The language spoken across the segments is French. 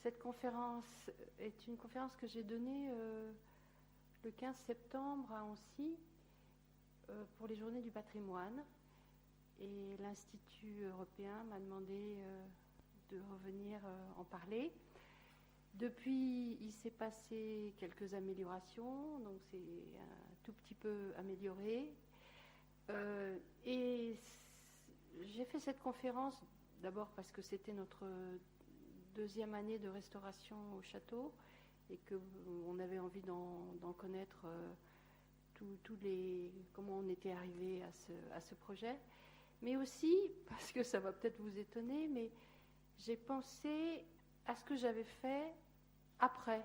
Cette conférence est une conférence que j'ai donnée le 15 septembre à Annecy pour les Journées du patrimoine. Et l'Institut européen m'a demandé de revenir en parler. Depuis, il s'est passé quelques améliorations, donc c'est un tout petit peu amélioré. Et j'ai fait cette conférence d'abord parce que c'était notre deuxième année de restauration au château et qu'on avait envie d'en connaître comment on était arrivé à ce projet. Mais aussi, parce que ça va peut-être vous étonner, mais j'ai pensé à ce que j'avais fait après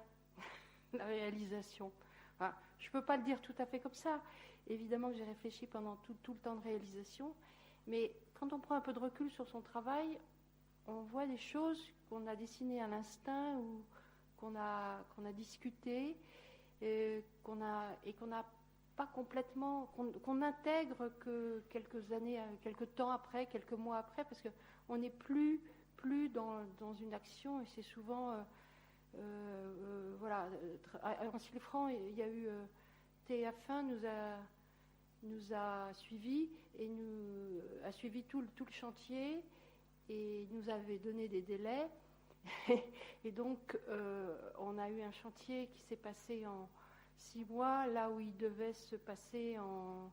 la réalisation. Enfin, je ne peux pas le dire tout à fait comme ça. Évidemment que j'ai réfléchi pendant tout le temps de réalisation, mais quand on prend un peu de recul sur son travail, on voit des choses qu'on a dessinées à l'instinct ou qu'on a discuté et qu'on n'a pas complètement, qu'on intègre que quelques années, quelques temps après, quelques mois après, parce qu'on n'est plus dans une action et c'est souvent voilà. À Annecy-le-Franc, il y a eu TF1 nous a suivis et a suivi tout le chantier et nous avait donné des délais. Et donc, on a eu un chantier qui s'est passé en 6 mois, là où il devait se passer en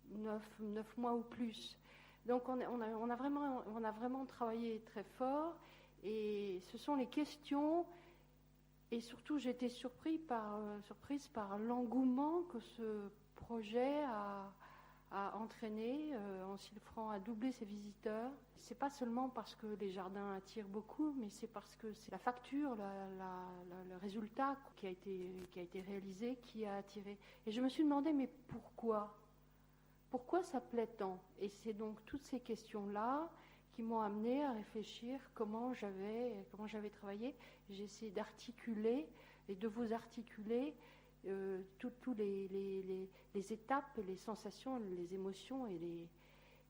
9 mois ou plus. Donc, on a vraiment travaillé très fort. Et ce sont les questions. Et surtout, j'ai été surprise par l'engouement que ce projet a entraîné. Annecy-le-Franc a doublé ses visiteurs. C'est pas seulement parce que les jardins attirent beaucoup, mais c'est parce que c'est la facture, le résultat qui a été réalisé, qui a attiré. Et je me suis demandé, mais pourquoi ça plaît tant? Et c'est donc toutes ces questions-là qui m'ont amené à réfléchir comment j'avais travaillé. J'ai essayé d'articuler et de vous articuler toutes les étapes, les sensations, les émotions et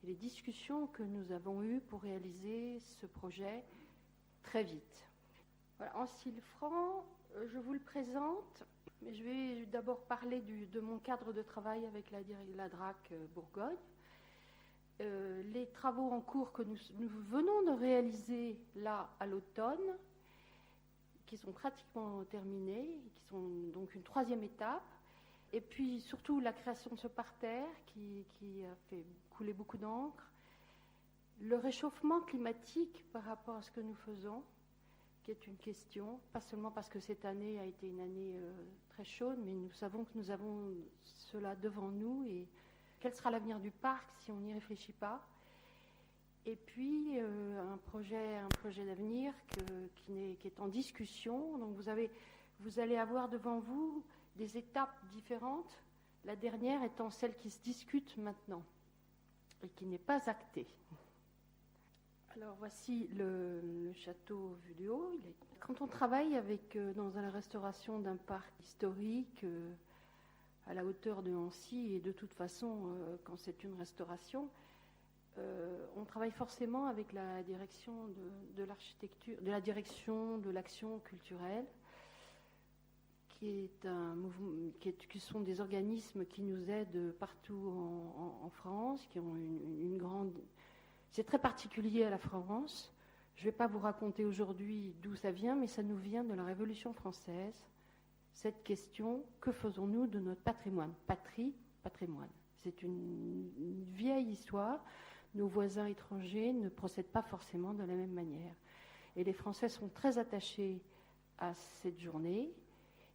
les discussions que nous avons eues pour réaliser ce projet très vite. Voilà, Annecy-le-Franc, je vous le présente, mais je vais d'abord parler de mon cadre de travail avec la DRAC Bourgogne. Les travaux en cours que nous venons de réaliser là à l'automne, qui sont pratiquement terminés, qui sont donc une 3e étape, et puis surtout la création de ce parterre qui a fait couler beaucoup d'encre, le réchauffement climatique par rapport à ce que nous faisons, qui est une question, pas seulement parce que cette année a été une année très chaude, mais nous savons que nous avons cela devant nous et quel sera l'avenir du parc si on n'y réfléchit pas. Et puis un projet d'avenir qui est en discussion. Donc vous allez avoir devant vous des étapes différentes, la dernière étant celle qui se discute maintenant et qui n'est pas actée. Alors voici le château vu du haut. Quand on travaille dans la restauration d'un parc historique à la hauteur de Annecy, et de toute façon quand c'est une restauration, on travaille forcément avec la direction de l'architecture, de la direction de l'action culturelle, qui sont des organismes qui nous aident partout en France, qui ont une grande... C'est très particulier à la France. Je ne vais pas vous raconter aujourd'hui d'où ça vient, mais ça nous vient de la Révolution française. Cette question, que faisons-nous de notre patrimoine? Patrie, patrimoine. C'est une vieille histoire. Nos voisins étrangers ne procèdent pas forcément de la même manière. Et les Français sont très attachés à cette journée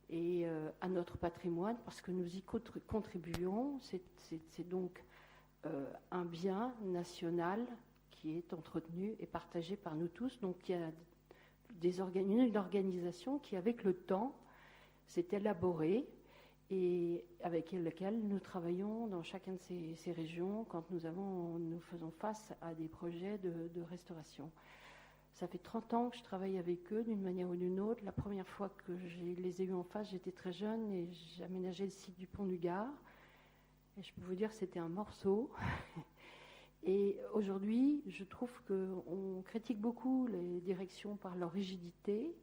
et à notre patrimoine parce que nous y contribuons. C'est donc un bien national qui est entretenu et partagé par nous tous. Donc il y a une organisation qui, avec le temps, s'est élaborée et avec laquelle nous travaillons dans chacune de ces régions quand nous faisons face à des projets de restauration. Ça fait 30 ans que je travaille avec eux d'une manière ou d'une autre. La première fois que je les ai eus en face, j'étais très jeune et j'aménageais le site du Pont du Gard. Et je peux vous dire que c'était un morceau. Et aujourd'hui, je trouve qu'on critique beaucoup les directions par leur rigidité,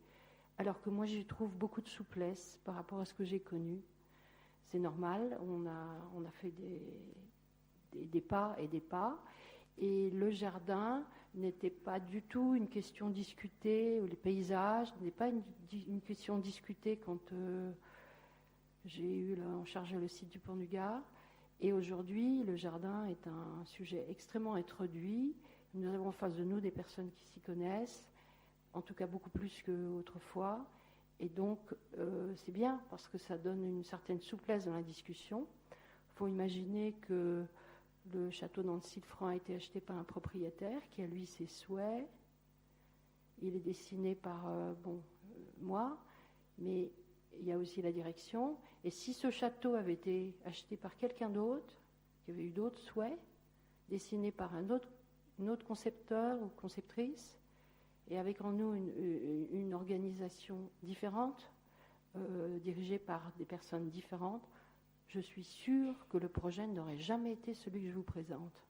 alors que moi, j'y trouve beaucoup de souplesse par rapport à ce que j'ai connu. C'est normal, on a fait des pas et des pas. Et le jardin n'était pas du tout une question discutée, ou les paysages n'étaient pas une question discutée quand j'ai eu en charge le site du Pont du Gard. Et aujourd'hui, le jardin est un sujet extrêmement introduit. Nous avons en face de nous des personnes qui s'y connaissent, en tout cas beaucoup plus qu'autrefois. Et donc, c'est bien parce que ça donne une certaine souplesse dans la discussion. Il faut imaginer que le château d'Ancy-le-Franc a été acheté par un propriétaire qui a, lui, ses souhaits. Il est dessiné par moi, mais il y a aussi la direction. Et si ce château avait été acheté par quelqu'un d'autre, qui avait eu d'autres souhaits, dessiné par un autre concepteur ou conceptrice, et avec en nous une organisation différente, dirigée par des personnes différentes, je suis sûre que le projet n'aurait jamais été celui que je vous présente.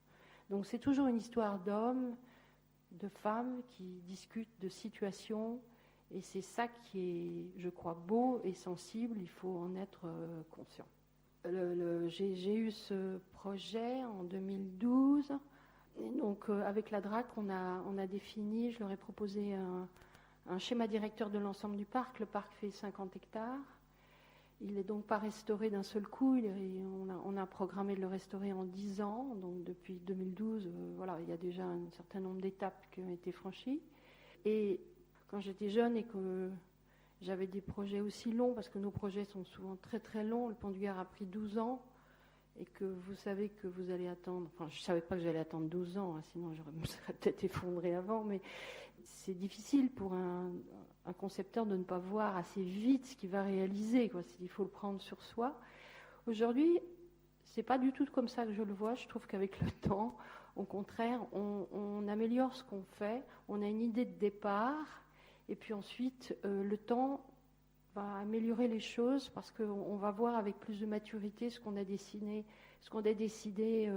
Donc c'est toujours une histoire d'hommes, de femmes qui discutent de situations, et c'est ça qui est, je crois, beau et sensible, il faut en être conscient. J'ai eu ce projet en 2012, et donc avec la DRAC, on a défini, je leur ai proposé un schéma directeur de l'ensemble du parc. Le parc fait 50 hectares. Il n'est donc pas restauré d'un seul coup. On a programmé de le restaurer en 10 ans. Donc depuis 2012, il y a déjà un certain nombre d'étapes qui ont été franchies. Et quand j'étais jeune et que j'avais des projets aussi longs, parce que nos projets sont souvent très très longs, le Pont du Gard a pris 12 ans, et que vous savez que vous allez attendre, enfin je ne savais pas que j'allais attendre 12 ans, sinon je me serais peut-être effondrée avant, mais c'est difficile pour un concepteur de ne pas voir assez vite ce qu'il va réaliser, quoi. Il faut le prendre sur soi. Aujourd'hui, c'est pas du tout comme ça que je le vois. Je trouve qu'avec le temps, au contraire, on améliore ce qu'on fait, on a une idée de départ, et puis ensuite, le temps va améliorer les choses parce qu'on va voir avec plus de maturité ce qu'on a décidé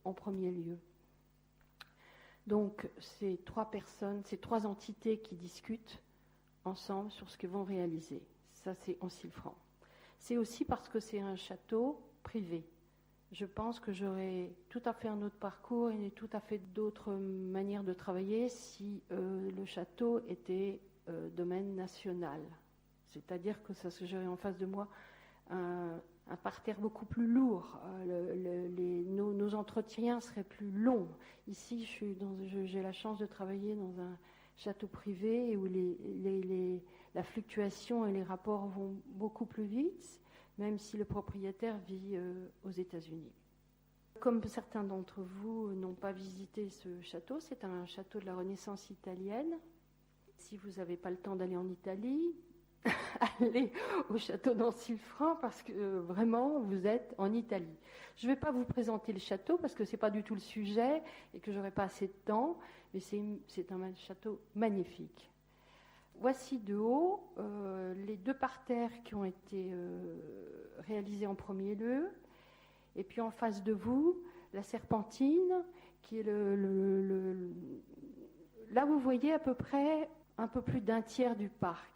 en premier lieu. Donc, c'est 3 personnes, c'est 3 entités qui discutent ensemble sur ce qu'ils vont réaliser. Ça, c'est Ancy-le-Franc. C'est aussi parce que c'est un château privé. Je pense que j'aurais tout à fait un autre parcours et tout à fait d'autres manières de travailler si le château était domaine national. C'est-à-dire que j'aurais en face de moi un parterre beaucoup plus lourd. Nos entretiens seraient plus longs. Ici, j'ai la chance de travailler dans un château privé où la fluctuation et les rapports vont beaucoup plus vite, même si le propriétaire vit aux États-Unis. Comme certains d'entre vous n'ont pas visité ce château, c'est un château de la Renaissance italienne. Si vous n'avez pas le temps d'aller en Italie, allez au château d'Ancy-le-Franc parce que vraiment vous êtes en Italie. Je ne vais pas vous présenter le château parce que ce n'est pas du tout le sujet et que je n'aurai pas assez de temps, mais c'est un château magnifique. Voici de haut les 2 parterres qui ont été réalisés en premier lieu, et puis en face de vous, la serpentine qui est là vous voyez à peu près un peu plus d'un tiers du parc.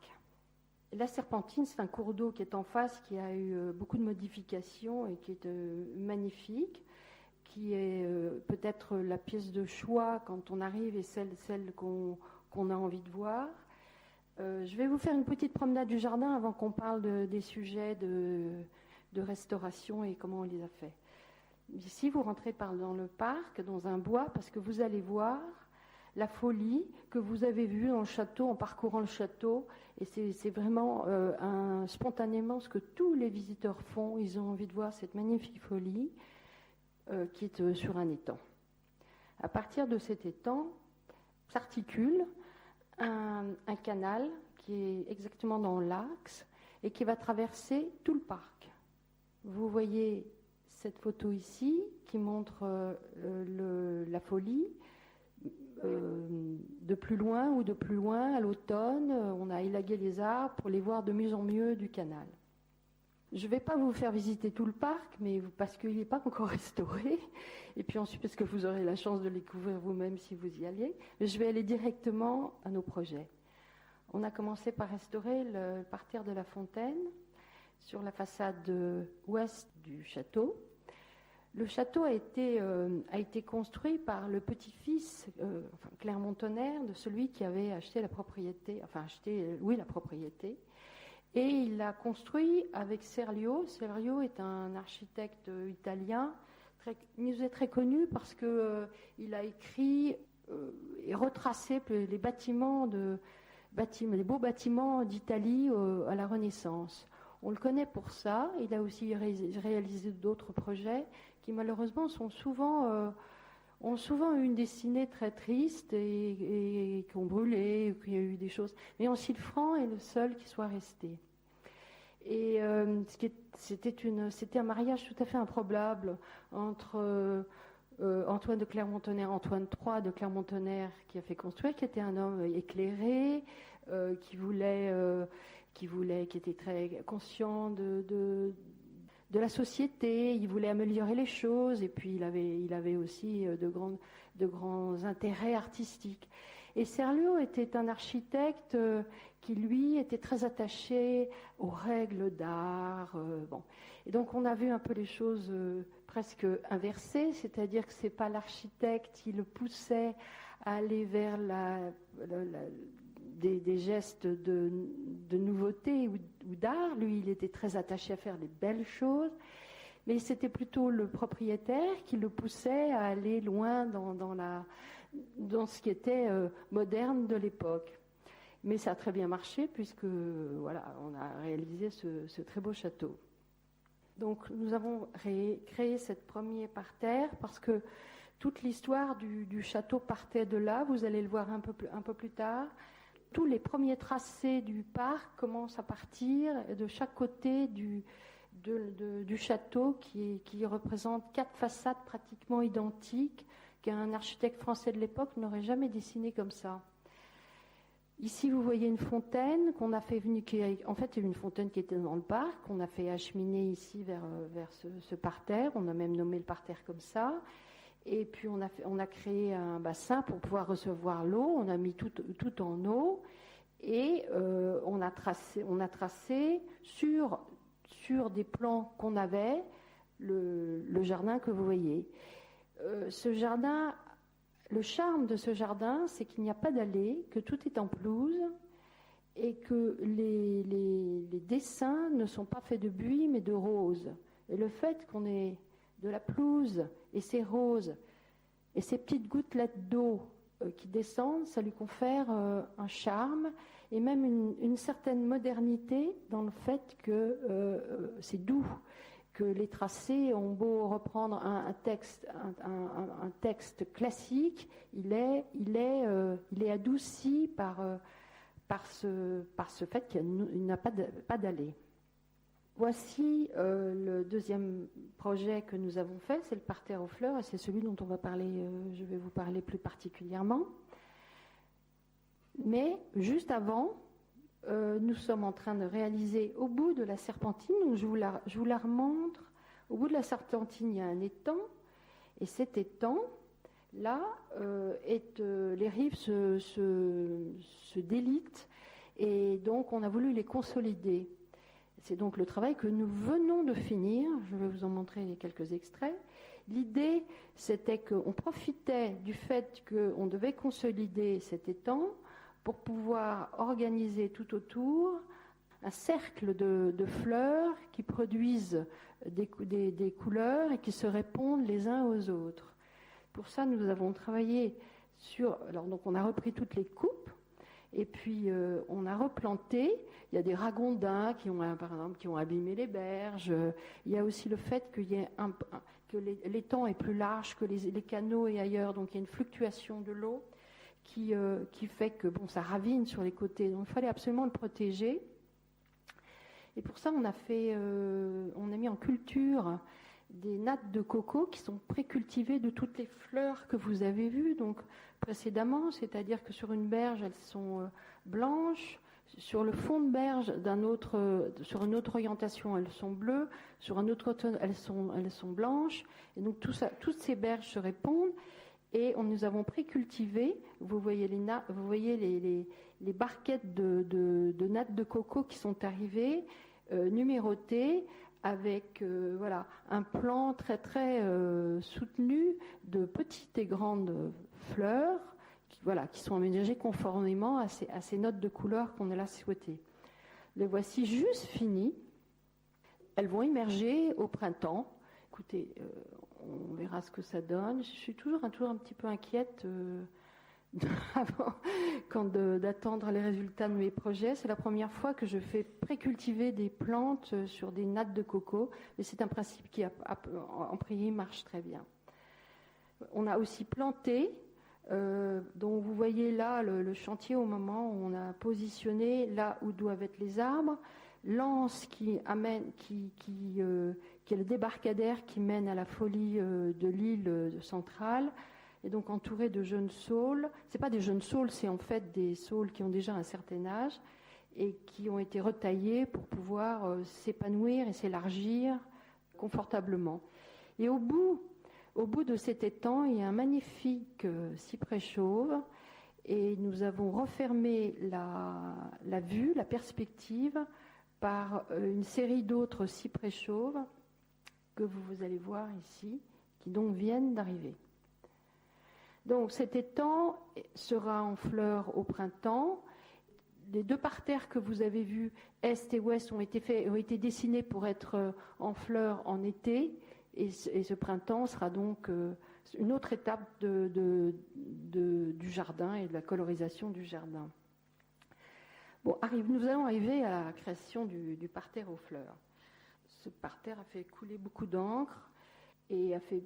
La serpentine, c'est un cours d'eau qui est en face, qui a eu beaucoup de modifications et qui est magnifique, qui est peut-être la pièce de choix quand on arrive et celle qu'on a envie de voir. Je vais vous faire une petite promenade du jardin avant qu'on parle des sujets de restauration et comment on les a fait. Ici, vous rentrez dans le parc, dans un bois, parce que vous allez voir la folie que vous avez vue dans le château en parcourant le château. Et c'est vraiment spontanément ce que tous les visiteurs font. Ils ont envie de voir cette magnifique folie qui est sur un étang. À partir de cet étang s'articule un canal qui est exactement dans l'axe et qui va traverser tout le parc. Vous voyez cette photo ici qui montre la folie. De plus loin ou de plus loin, à l'automne, on a élagué les arbres pour les voir de mieux en mieux du canal. Je ne vais pas vous faire visiter tout le parc, mais parce qu'il n'est pas encore restauré. Et puis ensuite, parce que vous aurez la chance de le découvrir vous-même si vous y alliez. Mais je vais aller directement à nos projets. On a commencé par restaurer le parterre de la fontaine sur la façade ouest du château. Le château a été construit par le petit-fils Clermont-Tonnerre de celui qui avait acheté la propriété, la propriété. Et il l'a construit avec Serlio. Serlio est un architecte italien. Il nous est très connu parce qu'il a écrit et retracé les beaux bâtiments d'Italie à la Renaissance. On le connaît pour ça. Il a aussi réalisé d'autres projets qui malheureusement ont souvent eu une destinée très triste et qui ont brûlé, qu'il y a eu des choses. Mais Ancille-Franc est le seul qui soit resté. Et c'était un mariage tout à fait improbable entre Antoine de Clermont-Tonnerre, Antoine III de Clermont-Tonnerre, qui a fait construire, qui était un homme éclairé, qui était très conscient de la société, il voulait améliorer les choses, et puis il avait aussi de grands intérêts artistiques. Et Serlio était un architecte qui, lui, était très attaché aux règles d'art. Et donc, on a vu un peu les choses presque inversées, c'est-à-dire que ce n'est pas l'architecte qui le poussait à aller vers des gestes de nouveauté ou d'art. Lui, il était très attaché à faire des belles choses. Mais c'était plutôt le propriétaire qui le poussait à aller loin dans ce qui était moderne de l'époque. Mais ça a très bien marché puisque on a réalisé ce très beau château. Donc nous avons créé cette première parterre parce que toute l'histoire du château partait de là. Vous allez le voir un peu plus tard. Tous les premiers tracés du parc commencent à partir de chaque côté du château qui représente 4 façades pratiquement identiques qu'un architecte français de l'époque n'aurait jamais dessiné comme ça. Ici, vous voyez une fontaine qu'on a fait venir, en fait, c'est une fontaine qui était dans le parc, qu'on a fait acheminer ici vers ce parterre. On a même nommé le parterre comme ça. Et puis, on a créé un bassin pour pouvoir recevoir l'eau. On a mis tout en eau. Et on a tracé sur des plans qu'on avait le jardin que vous voyez. Ce jardin, le charme de ce jardin, c'est qu'il n'y a pas d'allée, que tout est en pelouse et que les dessins ne sont pas faits de buis mais de roses. Et le fait qu'on ait de la pelouse et ces roses et ces petites gouttelettes d'eau qui descendent, ça lui confère un charme et même une certaine modernité dans le fait que c'est doux, que les tracés ont beau reprendre un texte classique, il est adouci par ce fait qu'il n'a pas d'allée. Voici le deuxième projet que nous avons fait, c'est le parterre aux fleurs, et c'est celui dont je vais vous parler plus particulièrement. Mais juste avant, nous sommes en train de réaliser au bout de la Serpentine, donc je vous la remontre. Au bout de la Serpentine, il y a un étang, et cet étang, là, les rives se délitent, et donc on a voulu les consolider. C'est donc le travail que nous venons de finir. Je vais vous en montrer quelques extraits. L'idée, c'était qu'on profitait du fait qu'on devait consolider cet étang pour pouvoir organiser tout autour un cercle de fleurs qui produisent des couleurs et qui se répondent les uns aux autres. Pour ça, nous avons travaillé donc on a repris toutes les coupes et puis on a replanté. Il y a des ragondins par exemple, qui ont abîmé les berges. Il y a aussi le fait que l'étang est plus large que les canaux et ailleurs, donc il y a une fluctuation de l'eau qui fait que ça ravine sur les côtés. Donc il fallait absolument le protéger. Et pour ça, on a mis en culture des nattes de coco qui sont précultivées de toutes les fleurs que vous avez vues donc précédemment, c'est-à-dire que sur une berge, elles sont blanches, Sur le fond de berge sur une autre orientation, elles sont bleues. Sur un autre côté, elles sont blanches. Et donc toutes ces berges se répondent. Et nous avons précultivé. Vous voyez les barquettes de nattes de coco qui sont arrivées, numérotées, avec un plan très très soutenu de petites et grandes fleurs qui sont aménagées conformément à ces notes de couleur qu'on a là souhaitées. Les voici juste finies. Elles vont émerger au printemps. Écoutez, on verra ce que ça donne. Je suis toujours un petit peu inquiète avant d'attendre les résultats de mes projets. C'est la première fois que je fais précultiver des plantes sur des nattes de coco, mais c'est un principe qui, en priori, marche très bien. On a aussi planté, donc vous voyez là le chantier au moment où on a positionné là où doivent être les arbres, l'anse qui est le débarcadère qui mène à la folie de l'île centrale, et donc entouré de jeunes saules. C'est pas des jeunes saules, c'est en fait des saules qui ont déjà un certain âge et qui ont été retaillés pour pouvoir s'épanouir et s'élargir confortablement. Et au bout de cet étang, il y a un magnifique cyprès chauve, et nous avons refermé la vue, la perspective, par une série d'autres cyprès chauves que vous allez voir ici, qui donc viennent d'arriver. Donc cet étang sera en fleurs au printemps. Les deux parterres que vous avez vus, est et ouest, ont été dessinés pour être en fleurs en été. Et ce printemps sera donc une autre étape du jardin et de la colorisation du jardin. Bon, nous allons arriver à la création du parterre aux fleurs. Ce parterre a fait couler beaucoup d'encre et a fait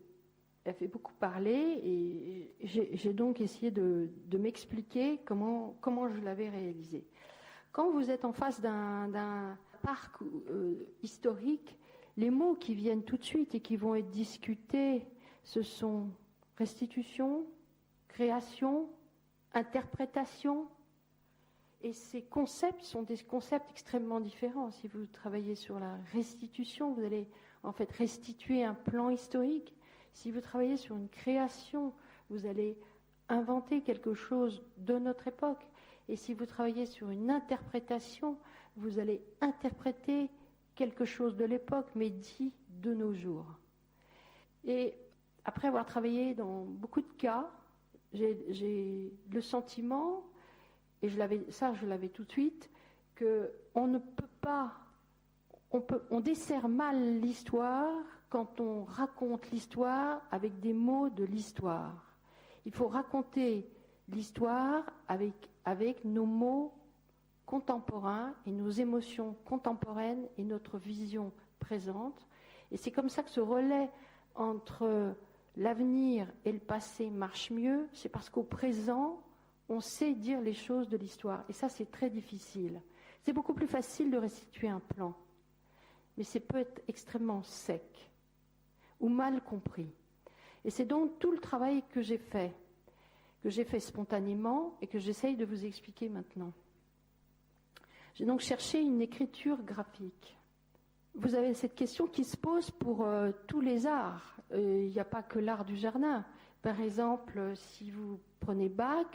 beaucoup parler, et j'ai donc essayé de m'expliquer comment je l'avais réalisé. Quand vous êtes en face d'un parc historique, les mots qui viennent tout de suite et qui vont être discutés, ce sont restitution, création, interprétation. Et ces concepts sont des concepts extrêmement différents. Si vous travaillez sur la restitution, vous allez en fait restituer un plan historique. Si vous travaillez sur une création, vous allez inventer quelque chose de notre époque. Et si vous travaillez sur une interprétation, vous allez interpréter quelque chose de l'époque, mais dit de nos jours. Et après avoir travaillé dans beaucoup de cas, j'ai le sentiment, et je l'avais tout de suite, qu'on ne peut pas, on dessert mal l'histoire quand on raconte l'histoire avec des mots de l'histoire. Il faut raconter l'histoire avec nos mots contemporains et nos émotions contemporaines et notre vision présente. Et c'est comme ça que ce relais entre l'avenir et le passé marche mieux. C'est parce qu'au présent, on sait dire les choses de l'histoire. Et ça, c'est très difficile. C'est beaucoup plus facile de restituer un plan. Mais c'est peut être extrêmement sec ou mal compris. Et c'est donc tout le travail que j'ai fait spontanément et que j'essaye de vous expliquer maintenant. J'ai donc cherché une écriture graphique. Vous avez cette question qui se pose pour tous les arts. Il n'y a pas que l'art du jardin. Par exemple, si vous prenez Bach,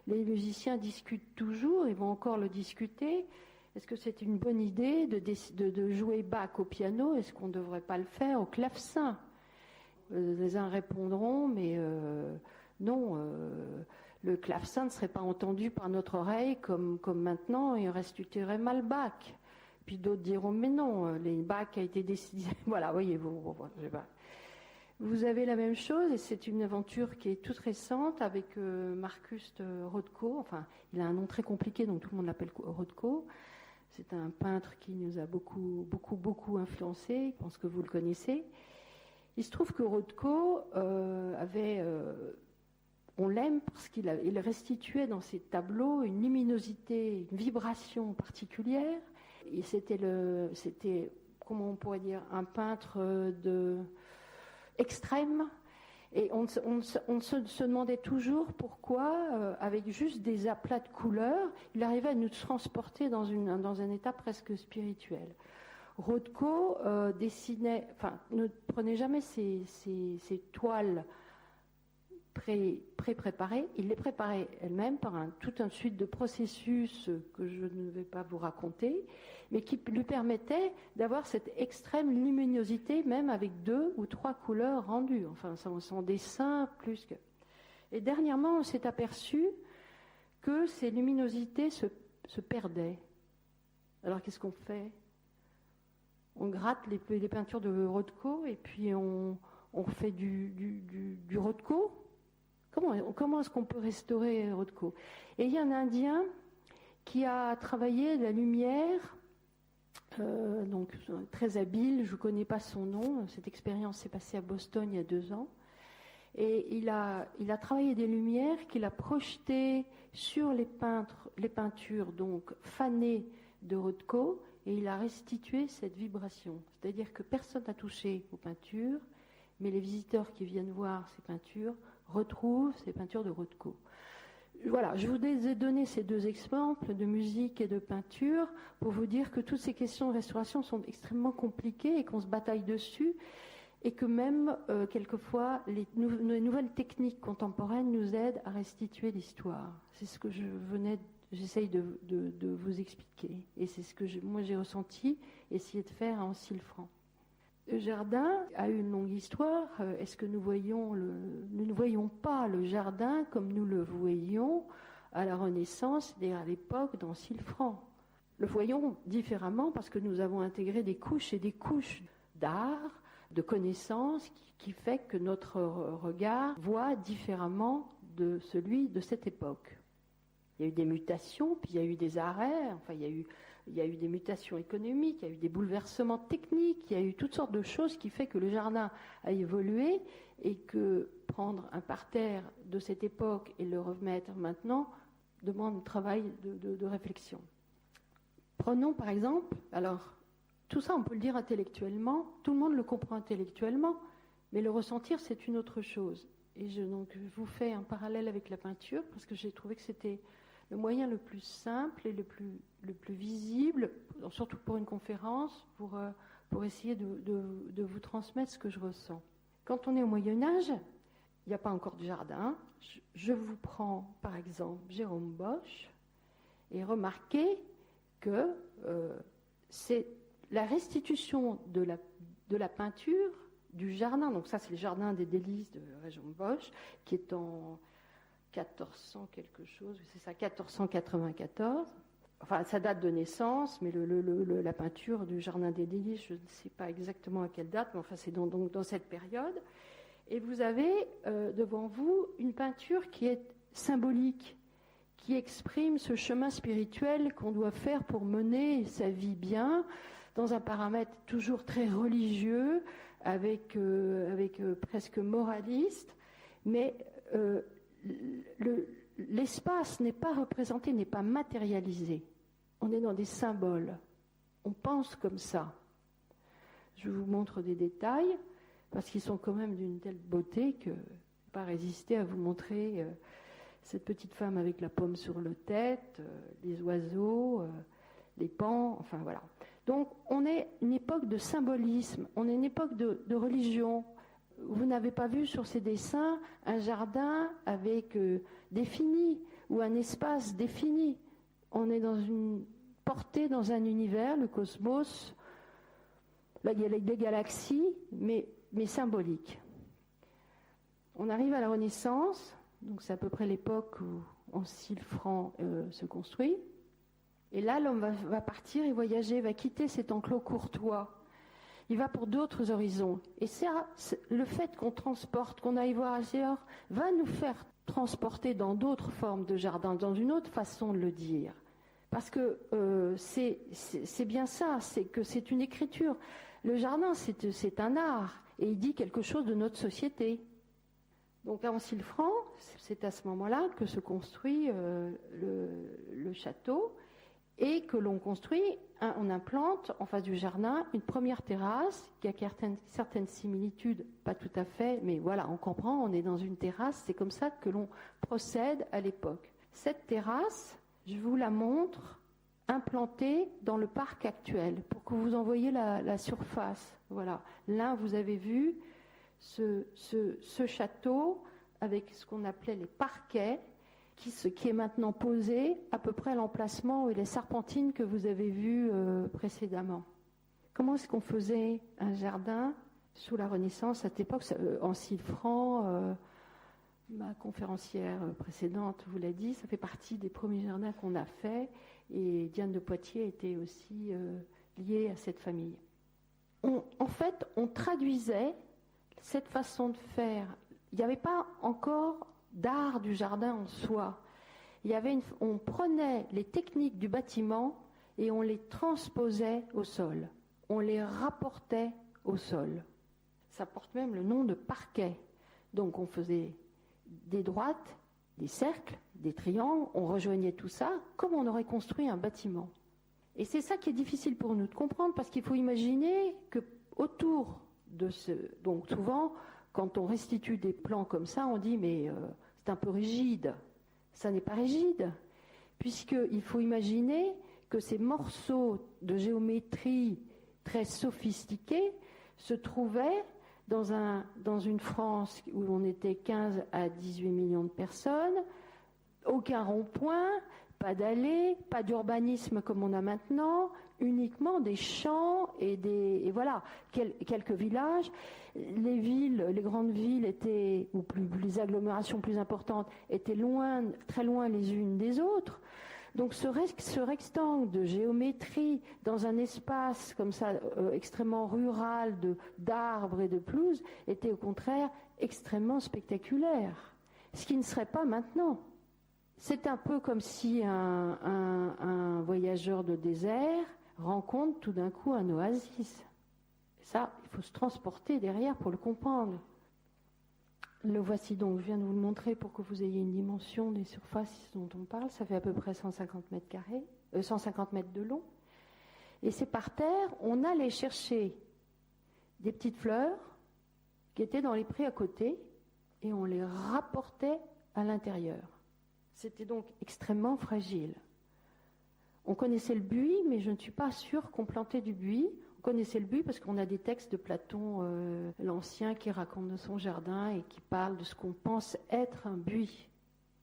les musiciens discutent toujours, ils vont encore le discuter. Est-ce que c'est une bonne idée de jouer Bach au piano? Est-ce qu'on ne devrait pas le faire au clavecin? Les uns répondront, mais non, le clavecin ne serait pas entendu par notre oreille comme maintenant, il restituerait mal Bach. Puis d'autres diront, mais non, les Bach a été décidé. Voilà, voyez-vous, je sais pas. Vous avez la même chose, et c'est une aventure qui est toute récente avec Marcus Rothko. Enfin, il a un nom très compliqué, donc tout le monde l'appelle Rothko. C'est un peintre qui nous a beaucoup influencé. Je pense que vous le connaissez. Il se trouve que Rothko on l'aime parce qu'il restituait dans ses tableaux une luminosité, une vibration particulière. Et c'était, comment on pourrait dire, un peintre extrême. Et on se demandait toujours pourquoi, avec juste des aplats de couleurs, il arrivait à nous transporter dans un état presque spirituel. Rothko dessinait, enfin, ne prenait jamais ses toiles préparées, il les préparait elle-même par toute une suite de processus que je ne vais pas vous raconter, mais qui lui permettait d'avoir cette extrême luminosité, même avec 2 ou 3 couleurs rendues, enfin son dessin plus que... Et dernièrement, on s'est aperçu que ces luminosités se perdaient. Alors qu'est-ce qu'on fait ? On gratte les peintures de Rothko et puis on fait du Rothko. Comment est-ce qu'on peut restaurer Rothko ? Et il y a un Indien qui a travaillé la lumière, donc très habile, je ne connais pas son nom, cette expérience s'est passée à Boston il y a 2 ans, et il a travaillé des lumières qu'il a projetées sur les peintures donc fanées de Rothko, et il a restitué cette vibration. C'est-à-dire que personne n'a touché aux peintures, mais les visiteurs qui viennent voir ces peintures retrouvent ces peintures de Rothko. Voilà, je vous ai donné ces 2 exemples de musique et de peinture pour vous dire que toutes ces questions de restauration sont extrêmement compliquées et qu'on se bataille dessus, et que même, quelquefois, les nouvelles techniques contemporaines nous aident à restituer l'histoire. C'est ce que j'essaye de vous expliquer. Et c'est ce que moi j'ai ressenti, essayer de faire à Ancille-Franc. Le jardin a une longue histoire. Est-ce que nous ne voyons pas le jardin comme nous le voyions à la Renaissance et à l'époque d'Ancille-Franc ? Le voyons différemment parce que nous avons intégré des couches et des couches d'art, de connaissances, qui fait que notre regard voit différemment de celui de cette époque. Il y a eu des mutations, puis il y a eu des arrêts, enfin il y a eu des mutations économiques, il y a eu des bouleversements techniques, il y a eu toutes sortes de choses qui fait que le jardin a évolué et que prendre un parterre de cette époque et le remettre maintenant demande un travail de réflexion. Prenons par exemple, alors tout ça on peut le dire intellectuellement, tout le monde le comprend intellectuellement, mais le ressentir c'est une autre chose. Et je vous fais un parallèle avec la peinture parce que j'ai trouvé que c'était le moyen le plus simple et le plus visible, surtout pour une conférence, pour essayer de vous transmettre ce que je ressens. Quand on est au Moyen-Âge, il n'y a pas encore de jardin. Je vous prends par exemple Jérôme Bosch et remarquez que c'est la restitution de la peinture du jardin. Donc ça, c'est le jardin des délices de Jérôme Bosch, qui est en 1400 quelque chose, c'est ça, 1494. Enfin, ça date de naissance, mais la peinture du jardin des délices, je ne sais pas exactement à quelle date, mais enfin, c'est donc dans cette période. Et vous avez devant vous une peinture qui est symbolique, qui exprime ce chemin spirituel qu'on doit faire pour mener sa vie bien, dans un paramètre toujours très religieux, avec presque moraliste, mais l'espace n'est pas représenté, n'est pas matérialisé. On est dans des symboles. On pense comme ça. Je vous montre des détails, parce qu'ils sont quand même d'une telle beauté que je ne peux pas résister à vous montrer cette petite femme avec la pomme sur la tête, les oiseaux, les pans, enfin voilà. Donc on est une époque de symbolisme, on est une époque de religion. Vous n'avez pas vu sur ces dessins un jardin avec défini ou un espace défini. On est porté dans un univers, le cosmos, les galaxies, mais symbolique. On arrive à la Renaissance, donc c'est à peu près l'époque où Ancille-Franc se construit. Et là, l'homme va partir et voyager, va quitter cet enclos courtois. Il va pour d'autres horizons. Et le fait qu'on transporte, qu'on aille voir ailleurs, va nous faire transporter dans d'autres formes de jardin, dans une autre façon de le dire. Parce que c'est bien ça, c'est que c'est une écriture. Le jardin, c'est un art, et il dit quelque chose de notre société. Donc à Ancille-Franc, c'est à ce moment-là que se construit le château. et que l'on construit, on implante en face du jardin une première terrasse qui a certaines similitudes, pas tout à fait, mais voilà, on comprend, on est dans une terrasse, c'est comme ça que l'on procède à l'époque. Cette terrasse, je vous la montre implantée dans le parc actuel pour que vous en voyez la surface. Voilà. Là, vous avez vu ce château avec ce qu'on appelait les parquets, qui est maintenant posé à peu près à l'emplacement et les serpentines que vous avez vues précédemment. Comment est-ce qu'on faisait un jardin sous la Renaissance à cette époque, en Silfran? Ma conférencière précédente vous l'a dit, ça fait partie des premiers jardins qu'on a fait, et Diane de Poitiers était aussi liée à cette famille. En fait, on traduisait cette façon de faire. Il n'y avait pas encore d'art du jardin en soi. On prenait les techniques du bâtiment et on les transposait au sol. On les rapportait au sol. Ça porte même le nom de parquet. Donc on faisait des droites, des cercles, des triangles, on rejoignait tout ça comme on aurait construit un bâtiment. Et c'est ça qui est difficile pour nous de comprendre, parce qu'il faut imaginer que autour de donc souvent, quand on restitue des plans comme ça, on dit mais c'est un peu rigide. Ça n'est pas rigide, puisqu'il faut imaginer que ces morceaux de géométrie très sophistiqués se trouvaient dans une France où on était 15 à 18 millions de personnes, aucun rond-point, pas d'allées, pas d'urbanisme comme on a maintenant, uniquement des champs et voilà, quelques villages. Les grandes villes étaient, ou les agglomérations plus importantes, étaient loin, très loin les unes des autres. Donc ce rectangle de géométrie dans un espace comme ça extrêmement rural d'arbres et de pelouses était au contraire extrêmement spectaculaire, ce qui ne serait pas maintenant. C'est un peu comme si un voyageur de désert rencontre tout d'un coup un oasis. Ça, il faut se transporter derrière pour le comprendre. Le voici donc, je viens de vous le montrer pour que vous ayez une dimension des surfaces dont on parle. Ça fait à peu près 150 mètres carrés, 150 mètres de long. Et c'est par terre, on allait chercher des petites fleurs qui étaient dans les prés à côté et on les rapportait à l'intérieur. C'était donc extrêmement fragile. On connaissait le buis, mais je ne suis pas sûre qu'on plantait du buis. On connaissait le buis parce qu'on a des textes de Platon l'Ancien qui racontent de son jardin et qui parlent de ce qu'on pense être un buis.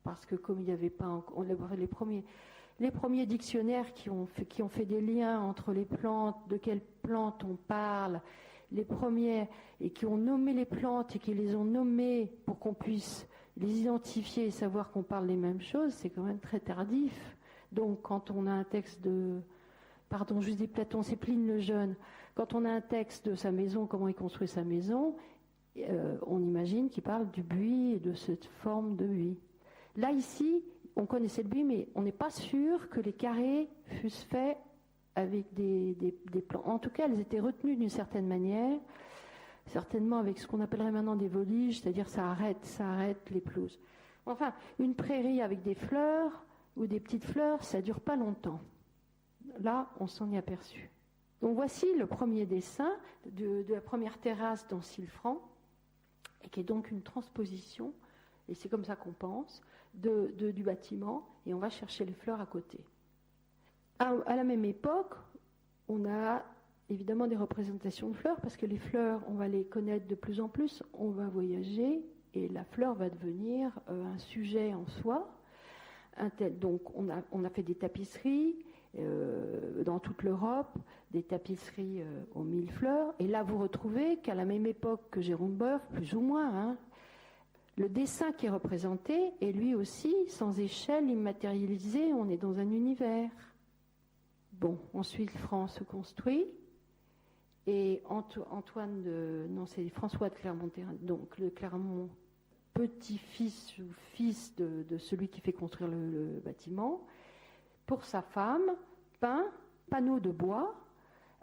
Parce que comme il n'y avait pas les premiers dictionnaires qui ont fait des liens entre les plantes, de quelles plantes on parle, les premiers et qui ont nommé les plantes et qui les ont nommées pour qu'on puisse les identifier et savoir qu'on parle les mêmes choses, c'est quand même très tardif. Donc quand on a un texte je dis Platon, c'est Pline le Jeune, quand on a un texte de sa maison, comment il construit sa maison, on imagine qu'il parle du buis et de cette forme de buis. Là ici, on connaissait le buis, mais on n'est pas sûr que les carrés fussent faits avec des plans. En tout cas, elles étaient retenues d'une certaine manière, certainement avec ce qu'on appellerait maintenant des voliges, c'est-à-dire ça arrête les pelouses. Enfin, une prairie avec des fleurs ou des petites fleurs, ça ne dure pas longtemps. Là, on s'en est aperçu. Donc voici le premier dessin de la première terrasse dans Silfran, et qui est donc une transposition, et c'est comme ça qu'on pense, du bâtiment, et on va chercher les fleurs à côté. À la même époque, on a évidemment des représentations de fleurs, parce que les fleurs, on va les connaître de plus en plus, on va voyager, et la fleur va devenir un sujet en soi. Donc on a fait des tapisseries dans toute l'Europe, des tapisseries aux 1000 fleurs, et là vous retrouvez qu'à la même époque que Jérôme Boeuf, plus ou moins, le dessin qui est représenté est lui aussi sans échelle, immatérialisé, on est dans un univers. Bon, ensuite France se construit, et c'est François de Clermont-Ferrand, donc le Clermont, petit-fils ou fils de celui qui fait construire le bâtiment, pour sa femme, peint panneau de bois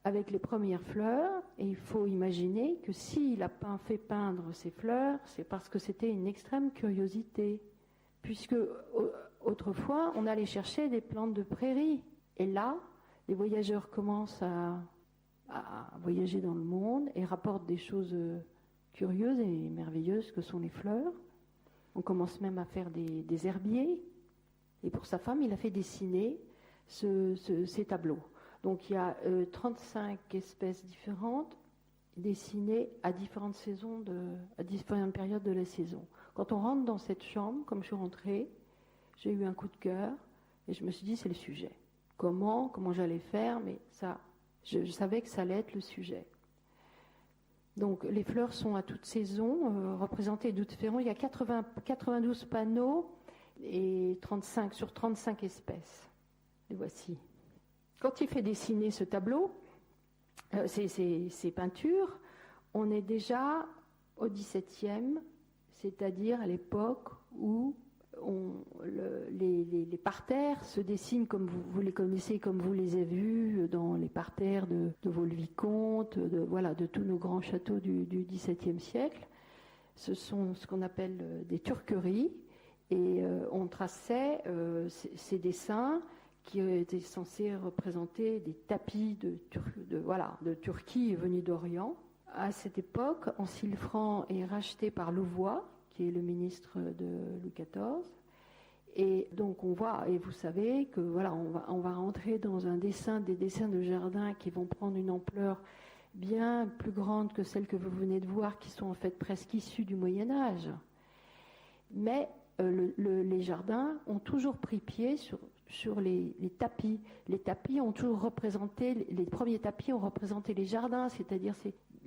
avec les premières fleurs, et il faut imaginer que s'il a fait peindre ces fleurs, c'est parce que c'était une extrême curiosité, puisque autrefois on allait chercher des plantes de prairie, Et là, les voyageurs commencent à voyager dans le monde et rapportent des choses curieuses et merveilleuses que sont les fleurs. On commence même à faire des herbiers. Et pour sa femme, il a fait dessiner ces tableaux. Donc il y a 35 espèces différentes dessinées à différentes saisons, à différentes périodes de la saison. Quand on rentre dans cette chambre, comme je suis rentrée, j'ai eu un coup de cœur et je me suis dit c'est le sujet. Comment j'allais faire, mais ça, je savais que ça allait être le sujet. Donc les fleurs sont à toutes saisons, représentées de différents. Il y a 92 panneaux et 35 espèces. Les voici. Quand il fait dessiner ce tableau, ces peintures, on est déjà au XVIIe, c'est-à-dire à l'époque où les parterres se dessinent comme vous les connaissez, comme vous les avez vus dans les parterres de vos vicomtes, de tous nos grands châteaux du XVIIe siècle. Ce sont ce qu'on appelle des turqueries, et on traçait ces dessins qui étaient censés représenter des tapis de Turquie venus d'Orient. À cette époque, Ancile-Franc est racheté par Louvois, qui est le ministre de Louis XIV. Et donc on voit, et vous savez que on va rentrer dans des dessins de jardin qui vont prendre une ampleur bien plus grande que celle que vous venez de voir, qui sont en fait presque issus du Moyen-Âge. Mais les jardins ont toujours pris pied sur les tapis. Les tapis ont toujours représenté, les premiers tapis ont représenté les jardins, c'est-à-dire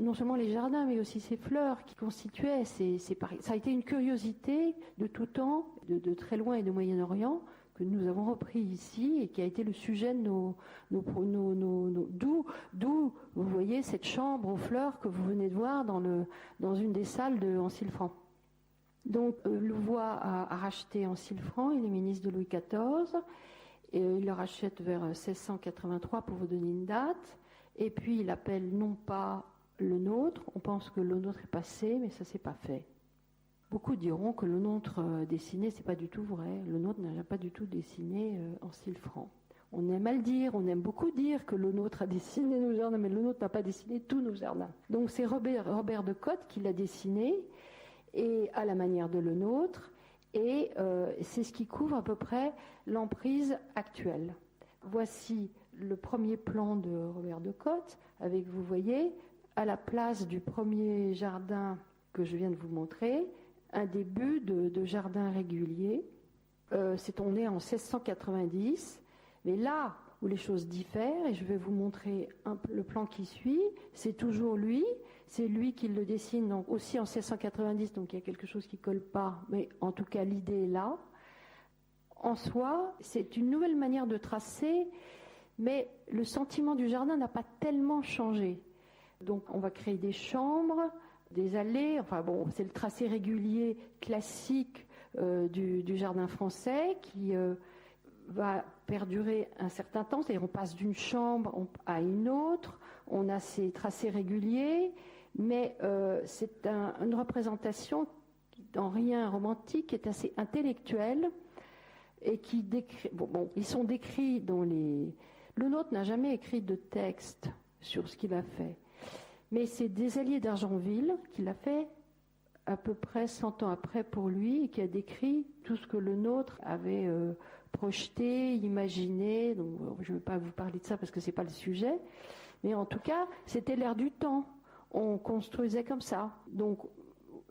non seulement les jardins, mais aussi ces fleurs qui constituaient. Ça a été une curiosité de tout temps, de très loin et de Moyen-Orient, que nous avons repris ici et qui a été le sujet de d'où vous voyez cette chambre aux fleurs que vous venez de voir dans une des salles de Ancile-Franc. Donc Louvois a racheté Ancile-Franc, il est ministre de Louis XIV, et il le rachète vers 1683 pour vous donner une date, et puis il appelle non pas Le Nôtre, on pense que Le Nôtre est passé, mais ça s'est pas fait. Beaucoup diront que Le Nôtre dessiné, c'est pas du tout vrai, Le Nôtre n'a pas du tout dessiné Ancile-Franc. On aime à le dire, on aime beaucoup dire que Le Nôtre a dessiné nos jardins, mais Le Nôtre n'a pas dessiné tous nos jardins. Donc c'est Robert de Cotte qui l'a dessiné, et à la manière de Le Nôtre, et c'est ce qui couvre à peu près l'emprise actuelle. Voici le premier plan de Robert de Cotte, avec, vous voyez, à la place du premier jardin que je viens de vous montrer, un début de jardin régulier. On est en 1690, mais là où les choses diffèrent, et je vais vous montrer le plan qui suit, c'est toujours lui. C'est lui qui le dessine donc aussi en 1690, donc il y a quelque chose qui ne colle pas, mais en tout cas l'idée est là. En soi, c'est une nouvelle manière de tracer, mais le sentiment du jardin n'a pas tellement changé. Donc on va créer des chambres, des allées, enfin bon, c'est le tracé régulier classique du jardin français qui va perdurer un certain temps, c'est-à-dire on passe d'une chambre à une autre, on a ces tracés réguliers, mais c'est une représentation en rien romantique, qui est assez intellectuelle et qui décrit. Ils sont décrits dans les. Le Nôtre n'a jamais écrit de texte sur ce qu'il a fait, mais c'est Dézalliers d'Argenville qui l'a fait à peu près 100 ans après pour lui et qui a décrit tout ce que Le Nôtre avait projeté, imaginé. Donc je ne vais pas vous parler de ça parce que c'est pas le sujet, mais en tout cas c'était l'air du temps. On construisait comme ça. Donc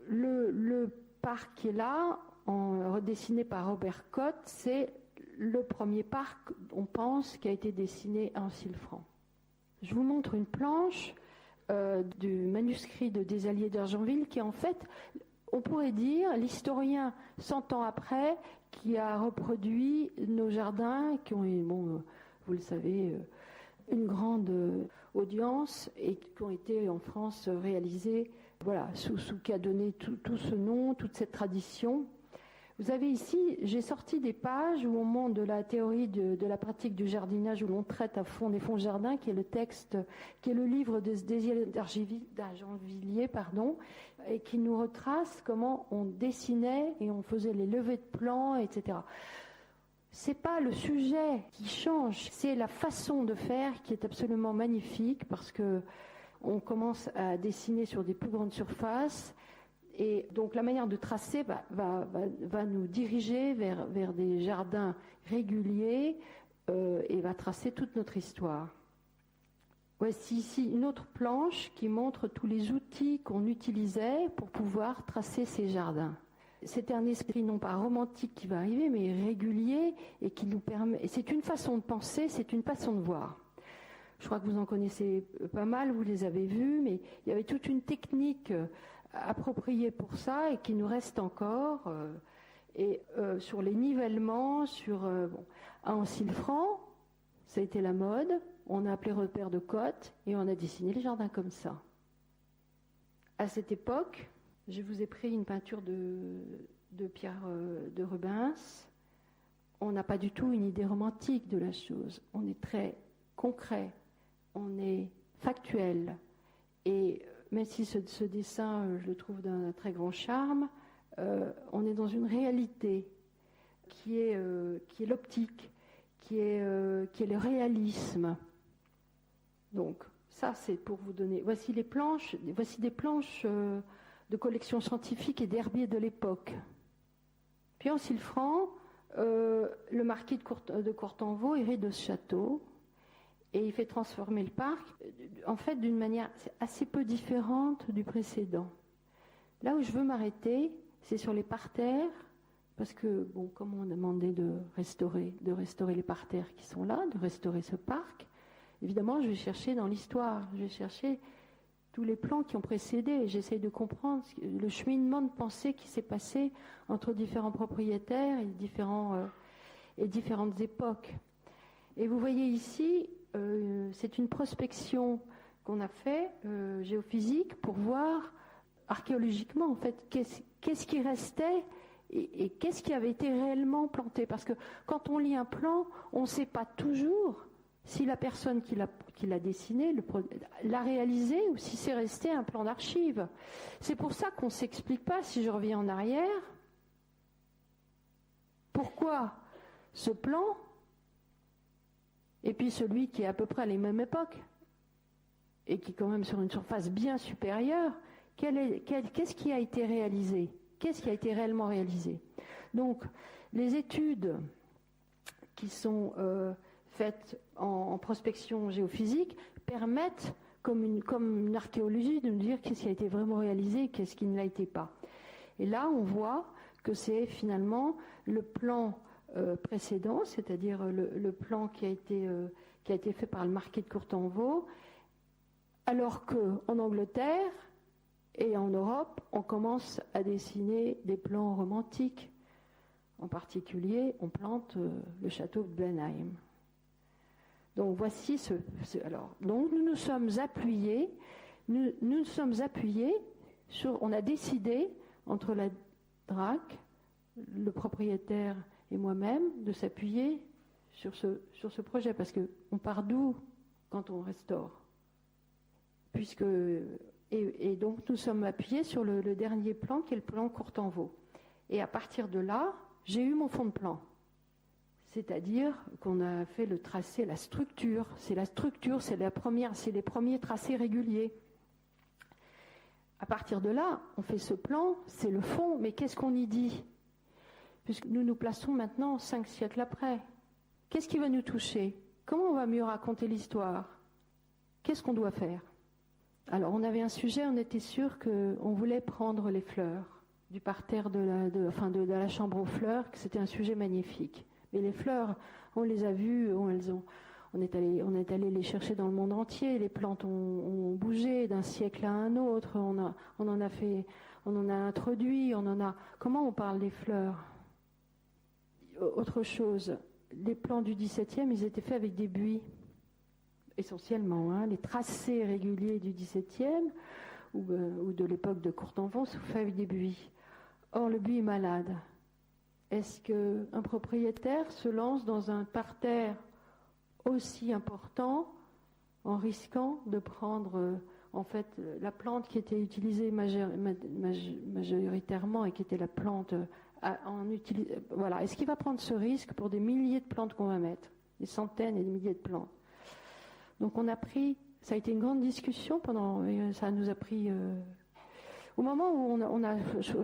le parc qui est là, redessiné par Robert Cotte, c'est le premier parc, on pense, qui a été dessiné à Ancile-Franc. Je vous montre une planche du manuscrit de Dézalliers d'Argenville qui, en fait, on pourrait dire, l'historien 100 ans après, qui a reproduit nos jardins, qui ont eu, vous le savez, une grande audience et qui ont été en France réalisés, qui a donné tout ce nom, toute cette tradition. Vous avez ici, j'ai sorti des pages où on montre de la théorie de la pratique du jardinage, où l'on traite à fond des fonds de jardin, qui est le texte, qui est le livre de Dézalliers d'Argenvilliers, et qui nous retrace comment on dessinait et on faisait les levées de plans, etc. c'est pas le sujet qui change, c'est la façon de faire qui est absolument magnifique parce que on commence à dessiner sur des plus grandes surfaces et donc la manière de tracer va nous diriger vers des jardins réguliers et va tracer toute notre histoire. Voici ici une autre planche qui montre tous les outils qu'on utilisait pour pouvoir tracer ces jardins. C'est un esprit non pas romantique qui va arriver, mais régulier et qui nous permet. Et c'est une façon de penser, c'est une façon de voir. Je crois que vous en connaissez pas mal, vous les avez vus, mais il y avait toute une technique appropriée pour ça et qui nous reste encore. Sur les nivellements, un ensilfrant, ça a été la mode. On a appelé repère de côte et on a dessiné les jardins comme ça. À cette époque, je vous ai pris une peinture de Pierre de Rubens. On n'a pas du tout une idée romantique de la chose. On est très concret, on est factuel. Et même si ce dessin, je le trouve d'un très grand charme, on est dans une réalité qui est l'optique, qui est le réalisme. Donc, ça, c'est pour vous donner. Voici des planches de collection scientifique et d'herbiers de l'époque. Puis en Silfran, le marquis de Courtanvaux hérite de ce château et il fait transformer le parc, en fait, d'une manière assez peu différente du précédent. Là où je veux m'arrêter, c'est sur les parterres, parce que, comme on a demandé de restaurer les parterres qui sont là, de restaurer ce parc, évidemment, je vais chercher dans l'histoire, je vais chercher tous les plans qui ont précédé. J'essaie de comprendre le cheminement de pensée qui s'est passé entre différents propriétaires et différentes époques. Et vous voyez ici, c'est une prospection qu'on a fait géophysique pour voir archéologiquement en fait qu'est-ce qui restait et qu'est-ce qui avait été réellement planté. Parce que quand on lit un plan, on ne sait pas toujours si la personne qui l'a dessiné l'a réalisé ou si c'est resté un plan d'archive. C'est pour ça qu'on ne s'explique pas, si je reviens en arrière, pourquoi ce plan et puis celui qui est à peu près à la même époque et qui est quand même sur une surface bien supérieure, qu'est-ce qui a été réalisé? Qu'est-ce qui a été réellement réalisé? Donc, les études qui sont faites en prospection géophysique permettent, comme une archéologie, de nous dire qu'est-ce qui a été vraiment réalisé et qu'est-ce qui ne l'a été pas. Et là, on voit que c'est finalement le plan précédent, c'est-à-dire le plan qui a été fait par le marquis de Courtanvaux, alors qu'en Angleterre et en Europe, on commence à dessiner des plans romantiques. En particulier, on plante le château de Blenheim. Donc voici donc nous nous sommes appuyés sur, on a décidé entre la DRAC, le propriétaire et moi-même, de s'appuyer sur ce projet, parce qu'on part d'où quand on restaure? Et donc nous sommes appuyés sur le dernier plan qui est le plan Courtanvaux. Et à partir de là, j'ai eu mon fond de plan. C'est-à-dire qu'on a fait le tracé, la structure. C'est la structure, c'est les premiers tracés réguliers. À partir de là, on fait ce plan, c'est le fond, mais qu'est-ce qu'on y dit? Puisque nous nous plaçons maintenant 5 siècles après. Qu'est-ce qui va nous toucher? Comment on va mieux raconter l'histoire? Qu'est-ce qu'on doit faire? Alors, on avait un sujet, on était sûr qu'on voulait prendre les fleurs du parterre de la chambre aux fleurs, que c'était un sujet magnifique. Mais les fleurs, on les a vues, on est allé les chercher dans le monde entier. Les plantes ont bougé d'un siècle à un autre. On en a introduit. Comment on parle des fleurs? Autre chose, les plans du XVIIe, ils étaient faits avec des buis, essentiellement. Les tracés réguliers du XVIIe ou de l'époque de Courtanvaux sont faits avec des buis. Or, le buis est malade. Est-ce qu'un propriétaire se lance dans un parterre aussi important en risquant de prendre en fait la plante qui était utilisée majoritairement et qui était la plante Voilà. Est-ce qu'il va prendre ce risque pour des milliers de plantes qu'on va mettre, des centaines et des milliers de plantes? Donc ça a été une grande discussion ça nous a pris. Au moment où on a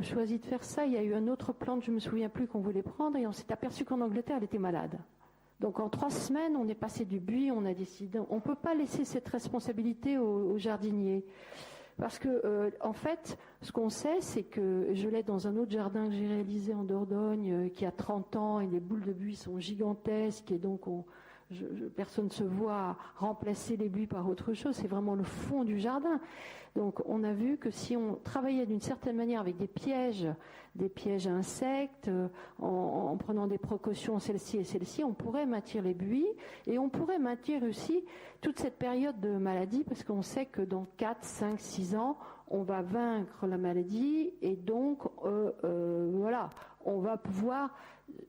choisi de faire ça, il y a eu un autre plante, je me souviens plus, qu'on voulait prendre, et on s'est aperçu qu'en Angleterre, elle était malade. Donc en 3 semaines, on est passé du buis, on a décidé, on ne peut pas laisser cette responsabilité aux jardiniers. Parce que, en fait, ce qu'on sait, c'est que je l'ai dans un autre jardin que j'ai réalisé en Dordogne, qui a 30 ans, et les boules de buis sont gigantesques, et donc personne ne se voit remplacer les buis par autre chose, c'est vraiment le fond du jardin. Donc on a vu que si on travaillait d'une certaine manière avec des pièges à insectes, en prenant des précautions, celle-ci et celle-ci, on pourrait maintenir les buis, et on pourrait maintenir aussi toute cette période de maladie, parce qu'on sait que dans 4, 5, 6 ans, on va vaincre la maladie, et donc voilà, on va pouvoir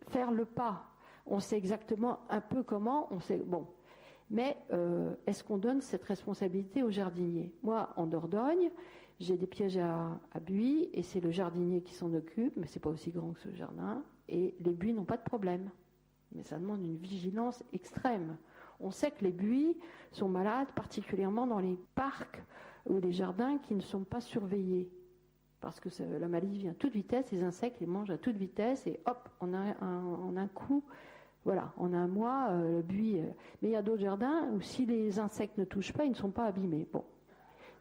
faire le pas. On sait exactement un peu comment, mais est-ce qu'on donne cette responsabilité aux jardiniers? Moi, en Dordogne, j'ai des pièges à buis, et c'est le jardinier qui s'en occupe, mais c'est pas aussi grand que ce jardin, et les buis n'ont pas de problème. Mais ça demande une vigilance extrême. On sait que les buis sont malades, particulièrement dans les parcs ou les jardins qui ne sont pas surveillés. Parce que la maladie vient à toute vitesse, les insectes les mangent à toute vitesse, et hop, en un coup, voilà, en un mois, le buis. Mais il y a d'autres jardins où si les insectes ne touchent pas, ils ne sont pas abîmés. Bon.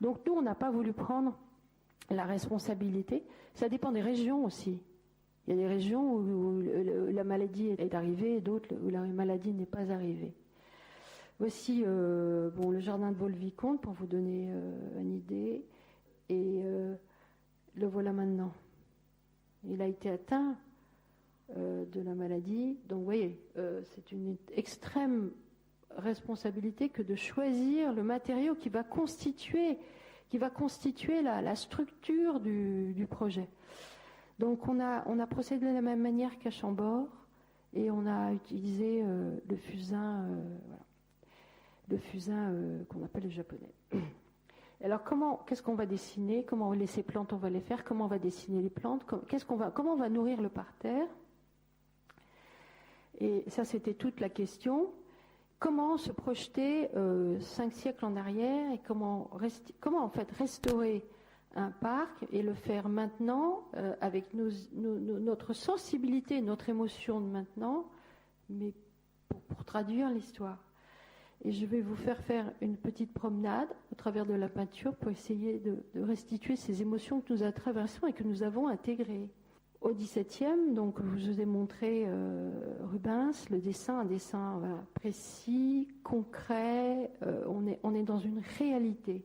Donc nous, on n'a pas voulu prendre la responsabilité. Ça dépend des régions aussi. Il y a des régions où la maladie est arrivée, et d'autres où la maladie n'est pas arrivée. Voici le jardin de Vaux-le-Vicomte, pour vous donner une idée. Et le voilà maintenant. Il a été atteint de la maladie. Donc vous voyez, c'est une extrême responsabilité que de choisir le matériau qui va constituer la structure du projet. Donc on a procédé de la même manière qu'à Chambord, et on a utilisé le fusain, le fusain qu'on appelle le japonais. Alors qu'est-ce qu'on va dessiner? Comment ces plantes on va les faire? Comment on va dessiner les plantes? Comment on va nourrir le parterre? Et ça, c'était toute la question. Comment se projeter 5 siècles en arrière, et comment en fait restaurer un parc et le faire maintenant avec notre sensibilité, notre émotion de maintenant, mais pour traduire l'histoire. Et je vais vous faire une petite promenade au travers de la peinture pour essayer de restituer ces émotions que nous traversons et que nous avons intégrées. Au XVIIe, donc je vous ai montré Rubens, un dessin précis, concret, on est dans une réalité.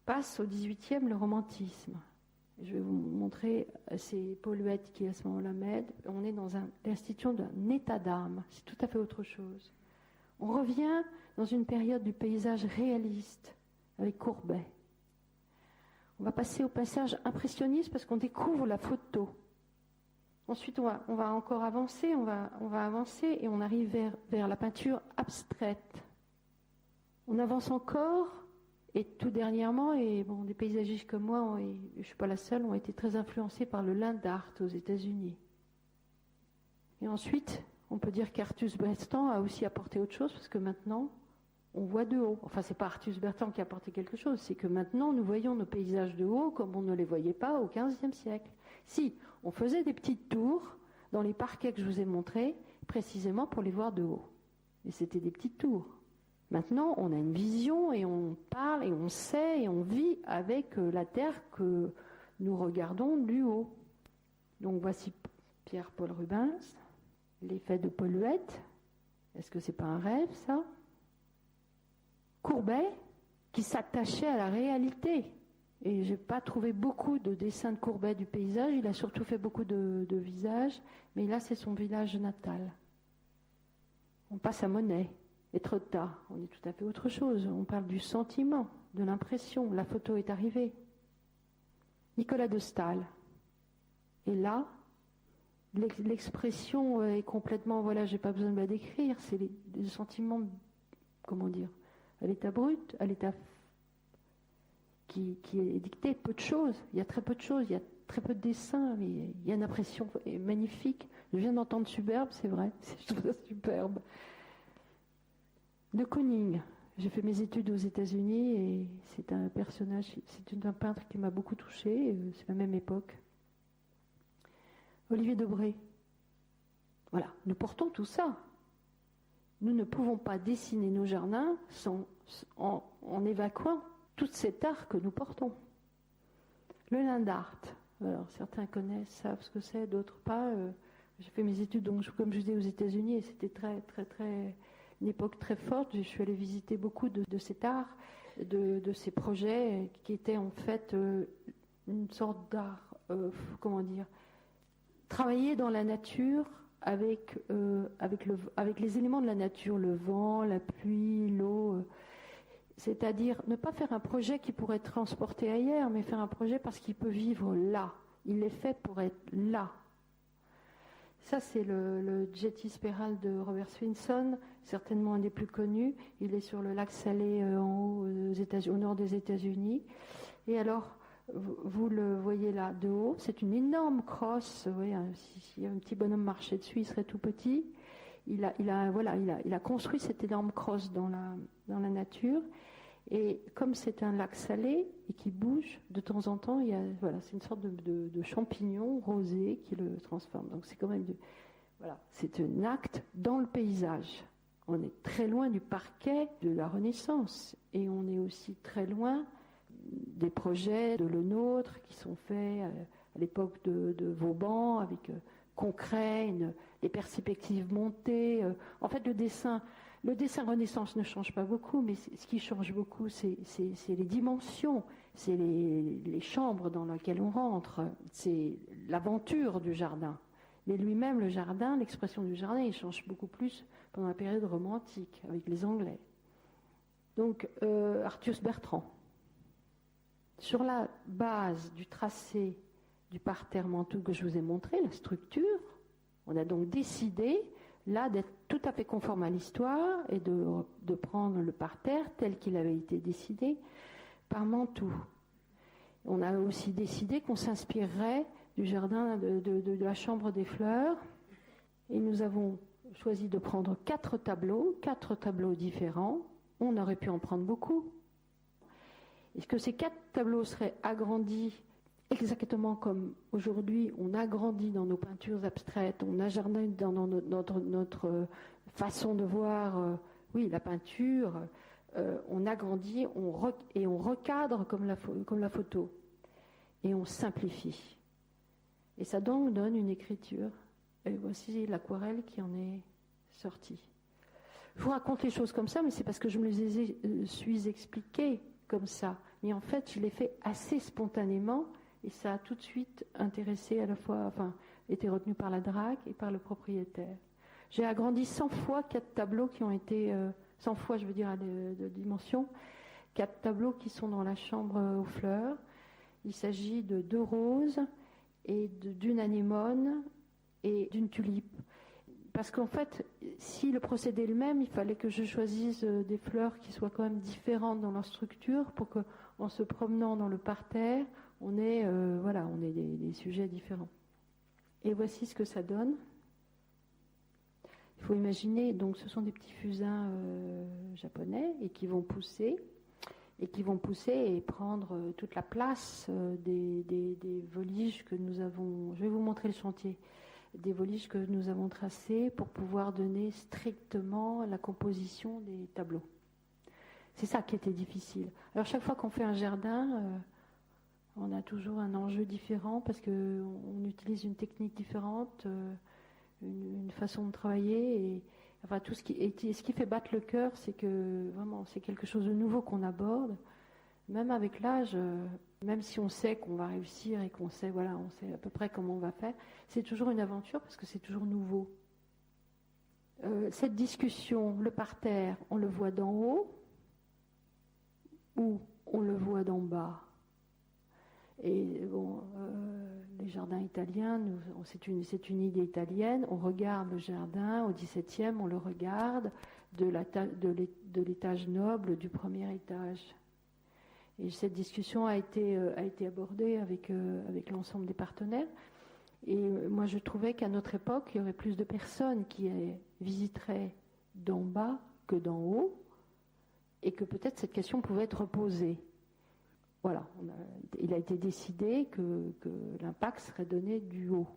Passe au XVIIIe le romantisme. Je vais vous montrer, c'est Paul Huette qui à ce moment-là m'aide. On est dans l'institution d'un état d'âme, c'est tout à fait autre chose. On revient dans une période du paysage réaliste avec Courbet. On va passer au passage impressionniste parce qu'on découvre la photo. Ensuite, on va encore avancer, on va avancer, et on arrive vers la peinture abstraite. On avance encore, et tout dernièrement, des paysagistes comme moi, et je ne suis pas la seule, ont été très influencés par le land art aux États-Unis. Et ensuite, on peut dire qu'Artus Bertrand a aussi apporté autre chose, parce que maintenant, on voit de haut. Enfin, c'est pas Artus Bertrand qui a apporté quelque chose, c'est que maintenant, nous voyons nos paysages de haut comme on ne les voyait pas au XVe siècle. Si, on faisait des petites tours dans les parquets que je vous ai montrés, précisément pour les voir de haut. Et c'était des petites tours. Maintenant, on a une vision, et on parle, et on sait, et on vit avec la terre que nous regardons du haut. Donc voici Pierre-Paul Rubens, l'effet de Paul Huette. Est-ce que c'est pas un rêve, ça? Courbet, qui s'attachait à la réalité. Et je n'ai pas trouvé beaucoup de dessins de Courbet du paysage, il a surtout fait beaucoup de visages, mais là c'est son village natal. On passe à Monet, Etretat, on est tout à fait autre chose, on parle du sentiment, de l'impression, la photo est arrivée. Nicolas de Staël. Et là, l'expression est complètement, voilà, j'ai pas besoin de la décrire, c'est des sentiments, comment dire, à l'état brut, à l'état qui est dicté, peu de choses. Il y a très peu de choses. Il y a très peu de dessins, mais il y a une impression magnifique. Je viens d'entendre superbe, c'est vrai, je trouve ça superbe. De Kooning, j'ai fait mes études aux États-Unis et c'est un personnage, c'est un peintre qui m'a beaucoup touchée, c'est la même époque. Olivier Debré. Voilà, nous portons tout ça. Nous ne pouvons pas dessiner nos jardins en évacuant tout cet art que nous portons. Le land art. Alors, certains connaissent, savent ce que c'est, d'autres pas. J'ai fait mes études, donc, comme je disais, aux États-Unis, et c'était une époque très forte. Je suis allée visiter beaucoup de cet art, de ces projets qui étaient en fait une sorte d'art, travailler dans la nature avec les éléments de la nature, le vent, la pluie, l'eau. C'est-à-dire ne pas faire un projet qui pourrait être transporté ailleurs, mais faire un projet parce qu'il peut vivre là. Il est fait pour être là. Ça, c'est le Jetty Spiral de Robert Swenson, certainement un des plus connus. Il est sur le lac Salé en haut, au nord des États-Unis. Et alors, vous le voyez là de haut, c'est une énorme crosse. Vous voyez, si un petit bonhomme marchait dessus, il serait tout petit. Il a construit cette énorme crosse dans la nature. Et comme c'est un lac salé et qui bouge de temps en temps, c'est une sorte de champignon rosé qui le transforme. Donc c'est quand même c'est un acte dans le paysage. On est très loin du parquet de la Renaissance et on est aussi très loin des projets de Le Nôtre qui sont faits à l'époque de Vauban avec concret, les perspectives montées. En fait, le dessin Renaissance ne change pas beaucoup, mais ce qui change beaucoup, c'est les dimensions, c'est les chambres dans lesquelles on rentre, c'est l'aventure du jardin. Mais lui-même, le jardin, l'expression du jardin, il change beaucoup plus pendant la période romantique, avec les Anglais. Donc, Arthus Bertrand. Sur la base du tracé du parterre Mantoue que je vous ai montré, la structure, on a donc décidé là d'être tout à fait conforme à l'histoire et de prendre le parterre tel qu'il avait été décidé par Mantoue. On a aussi décidé qu'on s'inspirerait du jardin de la chambre des fleurs et nous avons choisi de prendre 4 tableaux différents. On aurait pu en prendre beaucoup. Est-ce que ces 4 tableaux seraient agrandis exactement comme aujourd'hui on agrandit dans nos peintures abstraites, on ajardine dans notre façon de voir la peinture, on agrandit et on recadre comme la photo et on simplifie. Et ça donc donne une écriture. Et voici l'aquarelle qui en est sortie. Je vous raconte les choses comme ça, mais c'est parce que je me les suis expliquées comme ça. Mais en fait, je l'ai fait assez spontanément et ça a tout de suite intéressé à la fois, été retenu par la DRAC et par le propriétaire. J'ai agrandi 100 fois 4 tableaux qui ont été, 100 fois je veux dire de dimension, 4 tableaux qui sont dans la chambre aux fleurs. Il s'agit de 2 roses et d'une anémone et d'une tulipe. Parce qu'en fait, si le procédé est le même, il fallait que je choisisse des fleurs qui soient quand même différentes dans leur structure pour qu'en se promenant dans le parterre, on ait des sujets différents. Et voici ce que ça donne. Il faut imaginer, donc ce sont des petits fusains japonais et qui vont pousser et prendre toute la place des voliges que nous avons. Je vais vous montrer le chantier. Des voliges que nous avons tracés pour pouvoir donner strictement la composition des tableaux. C'est ça qui était difficile. Alors chaque fois qu'on fait un jardin, on a toujours un enjeu différent parce qu'on utilise une technique différente, une façon de travailler. Et tout ce qui fait battre le cœur, c'est que vraiment c'est quelque chose de nouveau qu'on aborde. Même avec l'âge, même si on sait qu'on va réussir et qu'on sait, on sait à peu près comment on va faire, c'est toujours une aventure parce que c'est toujours nouveau. Cette discussion, le parterre, on le voit d'en haut ou on le voit d'en bas. Et les jardins italiens, c'est une idée italienne. On regarde le jardin au XVIIe, on le regarde de l'étage noble du premier étage. Et cette discussion a été abordée avec l'ensemble des partenaires. Et moi, je trouvais qu'à notre époque, il y aurait plus de personnes qui visiteraient d'en bas que d'en haut, et que peut-être cette question pouvait être posée. Voilà, il a été décidé que l'impact serait donné du haut.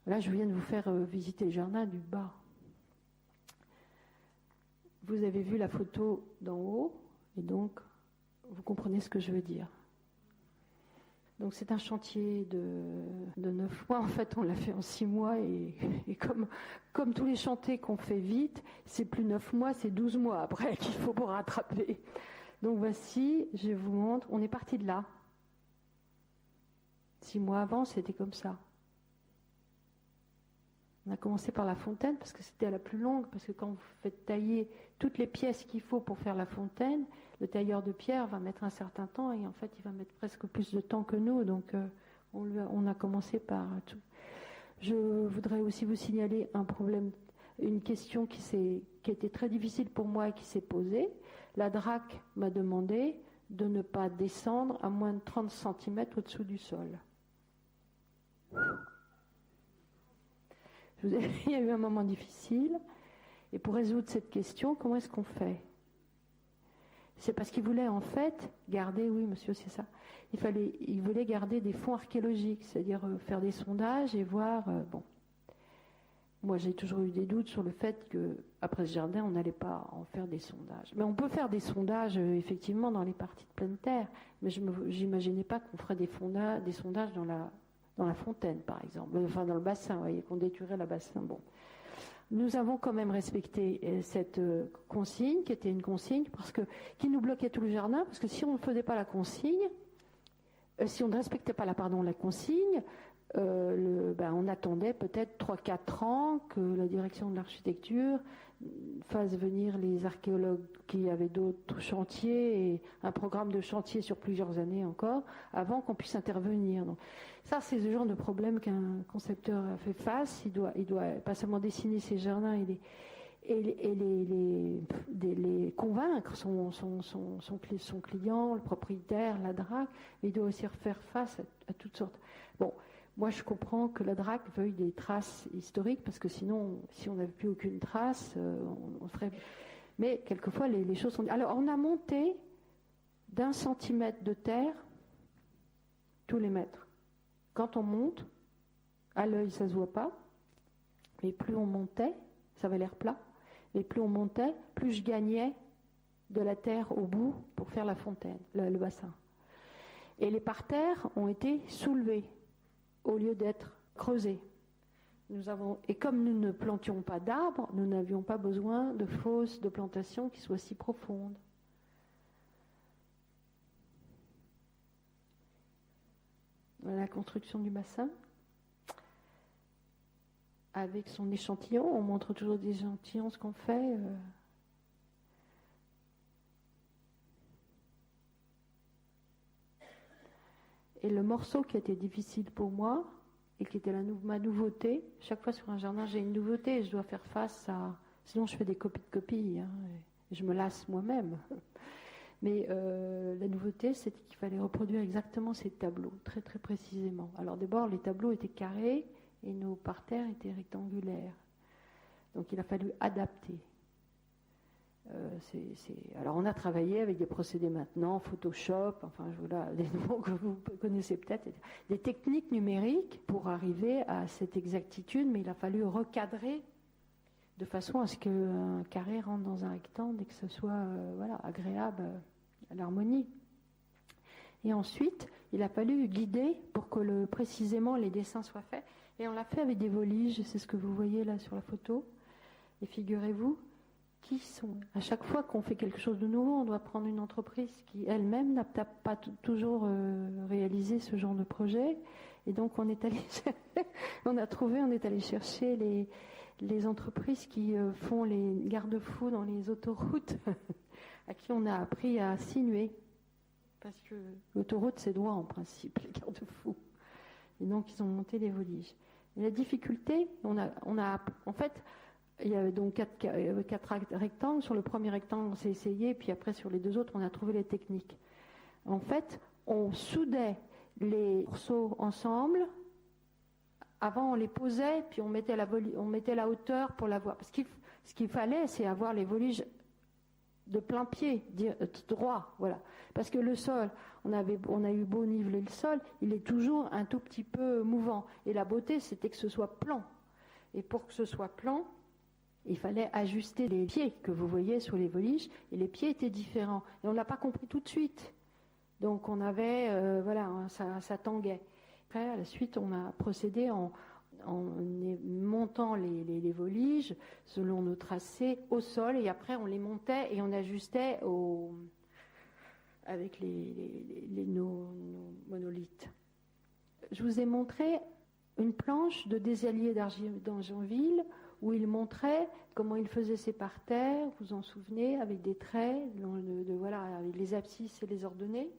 Là, je viens de vous faire visiter le jardin du bas. Vous avez vu la photo d'en haut, et donc vous comprenez ce que je veux dire. Donc c'est un chantier de 9 mois. En fait, on l'a fait en 6 mois, et comme tous les chantiers qu'on fait vite, c'est plus 9 mois, c'est 12 mois après qu'il faut pour rattraper. Donc voici, je vous montre, on est parti de là. 6 mois avant, c'était comme ça. On a commencé par la fontaine parce que c'était la plus longue, parce que quand vous faites tailler toutes les pièces qu'il faut pour faire la fontaine, le tailleur de pierre va mettre un certain temps, et en fait il va mettre presque plus de temps que nous, donc on a commencé par tout. Je voudrais aussi vous signaler un problème, une question qui était très difficile pour moi et qui s'est posée. La DRAC m'a demandé de ne pas descendre à moins de 30 cm au-dessous du sol. Il y a eu un moment difficile, et pour résoudre cette question, comment est-ce qu'on fait? C'est parce qu'il voulait en fait garder, oui monsieur, c'est ça, il voulait garder des fonds archéologiques, c'est-à-dire faire des sondages et voir, bon. Moi j'ai toujours eu des doutes sur le fait qu'après ce jardin, on n'allait pas en faire des sondages. Mais on peut faire des sondages effectivement dans les parties de pleine terre, mais je n'imaginais pas qu'on ferait des sondages dans la fontaine, par exemple, enfin dans le bassin, vous voyez, qu'on détruirait le bassin. Bon. Nous avons quand même respecté cette consigne, qui était une consigne, qui nous bloquait tout le jardin, parce que si on ne faisait pas la consigne, si on ne respectait pas la consigne, on attendait peut-être 3-4 ans que la direction de l'architecture fasse venir les archéologues qui avaient d'autres chantiers, et un programme de chantier sur plusieurs années encore, avant qu'on puisse intervenir. Donc, ça, c'est le genre de problème qu'un concepteur a fait face. Il doit pas seulement dessiner ses jardins et les convaincre, son client, le propriétaire, la DRAC, mais il doit aussi faire face à toutes sortes. Bon, moi je comprends que la DRAC veuille des traces historiques, parce que sinon, si on n'avait plus aucune trace, on ferait... Mais quelquefois, les choses sont... Alors, on a monté d'1 centimètre de terre tous les mètres. Quand on monte, à l'œil, ça ne se voit pas, mais plus on montait, ça avait l'air plat, mais plus on montait, plus je gagnais de la terre au bout pour faire la fontaine, le bassin. Et les parterres ont été soulevés au lieu d'être creusés. Et comme nous ne plantions pas d'arbres, nous n'avions pas besoin de fosses de plantation qui soient si profondes. Voilà la construction du bassin. Avec son échantillon, on montre toujours des échantillons, ce qu'on fait. Et le morceau qui a été difficile pour moi, et qui était ma nouveauté, chaque fois sur un jardin j'ai une nouveauté et je dois faire face à... Sinon je fais des copies de copies, et je me lasse moi-même. Mais la nouveauté, c'était qu'il fallait reproduire exactement ces tableaux, très très précisément. Alors d'abord, les tableaux étaient carrés et nos parterres étaient rectangulaires. Donc il a fallu adapter. Alors on a travaillé avec des procédés maintenant, Photoshop, enfin voilà, des noms que vous connaissez peut-être, des techniques numériques pour arriver à cette exactitude, mais il a fallu recadrer de façon à ce qu'un carré rentre dans un rectangle et que ce soit agréable à l'harmonie. Et ensuite, il a fallu guider pour que précisément les dessins soient faits. Et on l'a fait avec des voliges, c'est ce que vous voyez là sur la photo. Et figurez-vous, à chaque fois qu'on fait quelque chose de nouveau, on doit prendre une entreprise qui elle-même n'a pas toujours réalisé ce genre de projet. Et donc on est allé chercher les entreprises qui font les garde-fous dans les autoroutes, à qui on a appris à sinuer. Parce que l'autoroute, c'est droit en principe, les garde-fous. Et donc ils ont monté les voliges. Et la difficulté, en fait, il y avait donc 4 rectangles. Sur le premier rectangle, on s'est essayé, puis après sur les 2 autres, on a trouvé les techniques. En fait, on soudait les morceaux ensemble. Avant, on les posait, puis on mettait la hauteur pour la voir. Parce que ce qu'il fallait, c'est avoir les voliges de plein pied, droit, voilà. Parce que le sol, on a eu beau niveler le sol, il est toujours un tout petit peu mouvant. Et la beauté, c'était que ce soit plan. Et pour que ce soit plan, il fallait ajuster les pieds que vous voyez sur les voliges, et les pieds étaient différents. Et on ne l'a pas compris tout de suite. Donc on avait, ça tanguait. Après, à la suite, on a procédé en montant les voliges selon nos tracés au sol, et après on les montait et on ajustait avec nos monolithes. Je vous ai montré une planche de Désailliers d'Angenville où il montrait comment il faisait ses parterres, vous vous en souvenez, avec des traits, avec les abscisses et les ordonnées,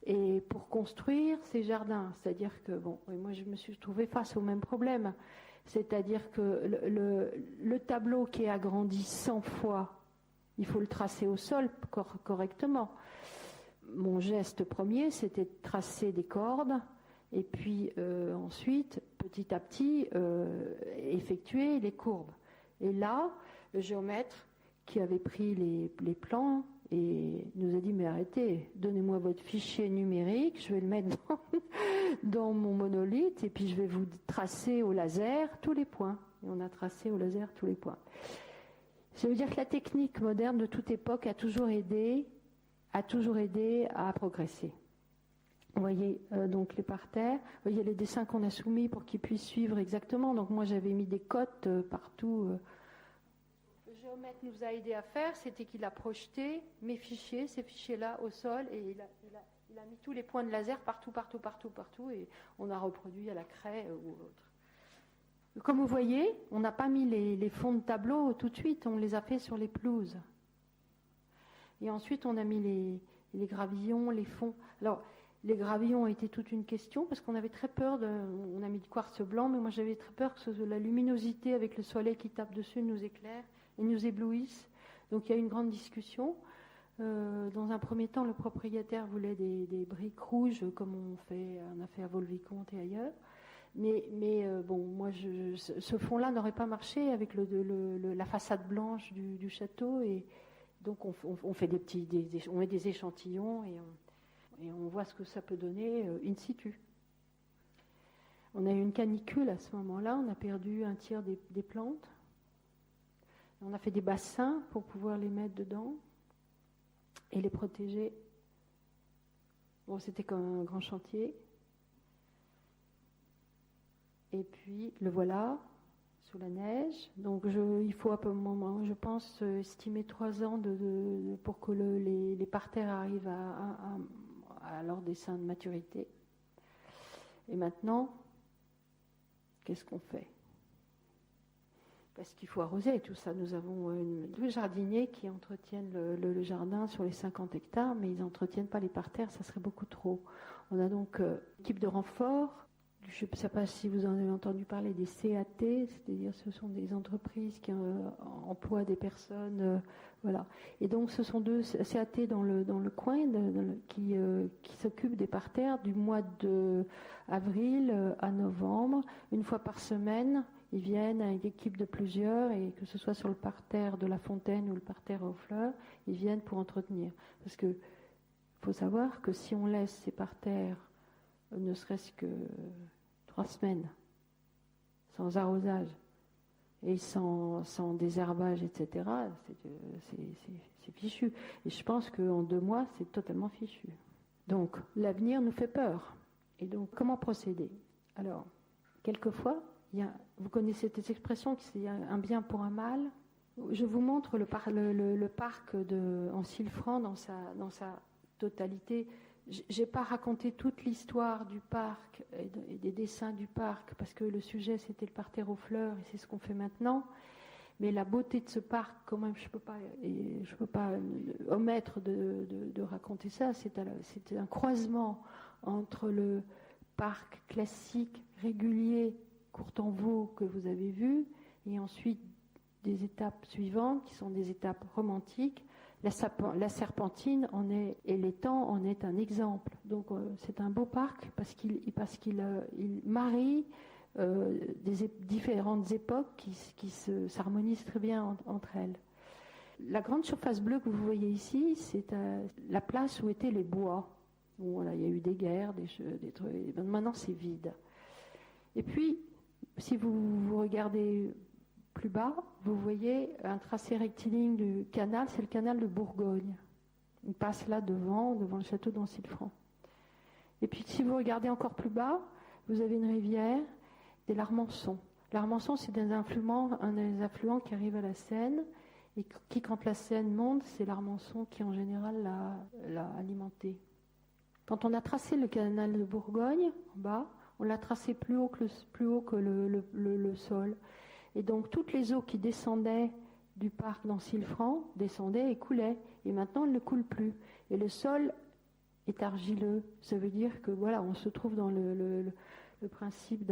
et pour construire ces jardins. C'est-à-dire que, moi je me suis trouvée face au même problème. C'est-à-dire que le tableau qui est agrandi 100 fois, il faut le tracer au sol correctement. Mon geste premier, c'était de tracer des cordes, et puis ensuite, petit à petit, effectuer les courbes. Et là, le géomètre qui avait pris les plans et nous a dit, mais arrêtez, donnez-moi votre fichier numérique, je vais le mettre dans mon monolithe, et puis je vais vous tracer au laser tous les points. Et on a tracé au laser tous les points. Ça veut dire que la technique moderne de toute époque a toujours aidé à progresser. Vous voyez donc les parterres, vous voyez les dessins qu'on a soumis pour qu'ils puissent suivre exactement. Donc moi j'avais mis des cotes partout. Le géomètre nous a aidé à faire, c'était qu'il a projeté ces fichiers-là au sol, et il a mis tous les points de laser partout, et on a reproduit à la craie ou autre. Comme vous voyez, on n'a pas mis les fonds de tableau tout de suite, on les a fait sur les pelouses. Et ensuite on a mis les gravillons, les fonds. Alors, les gravillons ont été toute une question parce qu'on avait très peur on a mis du quartz blanc, mais moi j'avais très peur que la luminosité avec le soleil qui tape dessus nous éclaire et nous éblouisse. Donc il y a eu une grande discussion. Dans un premier temps, le propriétaire voulait des briques rouges comme on a fait à Vaux-le-Vicomte et ailleurs. Mais moi ce fond-là n'aurait pas marché avec la façade blanche du château, et donc on fait on met des échantillons et on voit ce que ça peut donner in situ. On a eu une canicule à ce moment-là, on a perdu un tiers des plantes. On a fait des bassins pour pouvoir les mettre dedans et les protéger. Bon, c'était comme un grand chantier. Et puis, le voilà, sous la neige. Donc, il faut à peu moment, je pense, estimer 3 ans pour que les parterres arrivent à leur dessin de maturité. Et maintenant, qu'est-ce qu'on fait? Parce qu'il faut arroser tout ça. Nous avons deux jardiniers qui entretiennent le jardin sur les 50 hectares, mais ils n'entretiennent pas les parterres, ça serait beaucoup trop. On a donc une équipe de renfort. Je ne sais pas si vous en avez entendu parler des CAT, c'est-à-dire ce sont des entreprises qui emploient des personnes, voilà. Et donc ce sont 2 CAT dans le coin qui s'occupent des parterres du mois d'avril à novembre, une fois par semaine. Ils viennent avec une équipe de plusieurs, et que ce soit sur le parterre de la Fontaine ou le parterre aux fleurs, ils viennent pour entretenir. Parce que faut savoir que si on laisse ces parterres ne serait-ce que 3 semaines, sans arrosage et sans désherbage, etc., c'est fichu. Et je pense qu'en 2 mois, c'est totalement fichu. Donc, l'avenir nous fait peur. Et donc, comment procéder? Alors, quelquefois, vous connaissez cette expression qu'il y a un bien pour un mal. Je vous montre le parc en Silfran dans sa totalité. Je n'ai pas raconté toute l'histoire du parc et des dessins du parc, parce que le sujet c'était le parterre aux fleurs, et c'est ce qu'on fait maintenant. Mais la beauté de ce parc, quand même, je peux pas omettre de raconter ça. C'est un croisement entre le parc classique, régulier, Courtenvaux que vous avez vu, et ensuite des étapes suivantes qui sont des étapes romantiques. La serpentine et l'étang en est un exemple. Donc c'est un beau parc parce qu'il marie différentes époques qui s'harmonisent très bien entre elles. La grande surface bleue que vous voyez ici, c'est la place où étaient les bois. Bon, voilà, il y a eu des guerres, des trucs. Maintenant c'est vide. Et puis, si vous regardez plus bas, vous voyez un tracé rectiligne du canal, c'est le canal de Bourgogne. Il passe là devant le château d'Ancilfranc. Et puis si vous regardez encore plus bas, vous avez une rivière, c'est l'Armançon. L'Armançon, c'est un des affluents qui arrive à la Seine, et qui, quand la Seine monte, c'est l'Armançon qui en général l'a alimenté. Quand on a tracé le canal de Bourgogne, en bas, on l'a tracé plus haut que le sol. Et donc toutes les eaux qui descendaient du parc d'Ancilfranc descendaient et coulaient. Et maintenant, elles ne coulent plus. Et le sol est argileux. Ça veut dire que voilà, on se trouve dans le principe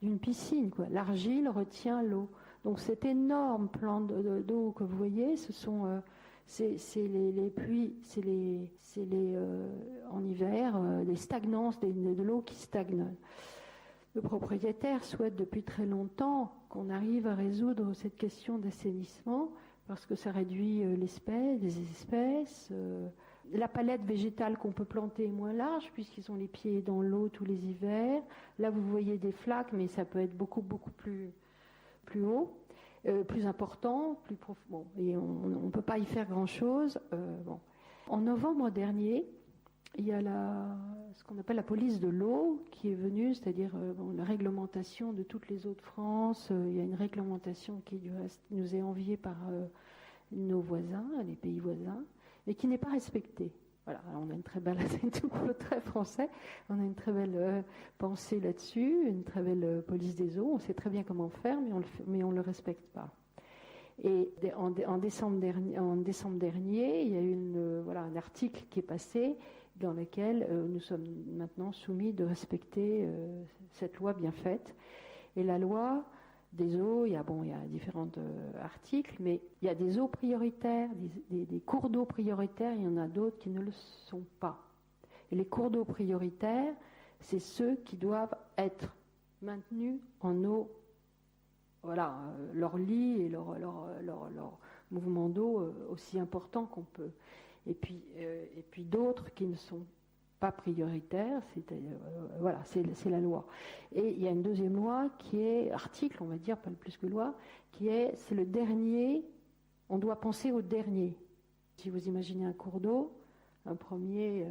d'une piscine, quoi. L'argile retient l'eau. Donc cet énorme plan d'eau que vous voyez, ce sont c'est les pluies, en hiver, les stagnances de l'eau qui stagne. Le propriétaire souhaite depuis très longtemps qu'on arrive à résoudre cette question d'assainissement parce que ça réduit les espèces. La palette végétale qu'on peut planter est moins large puisqu'ils ont les pieds dans l'eau tous les hivers. Là, vous voyez des flaques, mais ça peut être beaucoup plus haut, plus important, plus profond. Bon, et on ne peut pas y faire grand-chose. Bon. En novembre dernier, il y a ce qu'on appelle la police de l'eau qui est venue, c'est-à-dire la réglementation de toutes les eaux de France. Il y a une réglementation qui du reste nous est enviée par nos voisins, les pays voisins, mais qui n'est pas respectée. Voilà, alors on a une très belle, c'est tout très français, on a une très belle pensée là-dessus, une très belle police des eaux, on sait très bien comment faire, mais on ne le respecte pas. Et en décembre dernier, il y a eu un article qui est passé dans lequel nous sommes maintenant soumis de respecter cette loi bien faite. Et la loi des eaux, il y a différents articles, mais il y a des eaux prioritaires, des cours d'eau prioritaires, il y en a d'autres qui ne le sont pas. Et les cours d'eau prioritaires, c'est ceux qui doivent être maintenus en eau. Voilà, leur lit et leur mouvement d'eau aussi important qu'on peut. Et puis d'autres qui ne sont pas prioritaires, c'est la loi. Et il y a une deuxième loi qui est article, on va dire, pas plus que loi, c'est le dernier, on doit penser au dernier. Si vous imaginez un cours d'eau, un premier,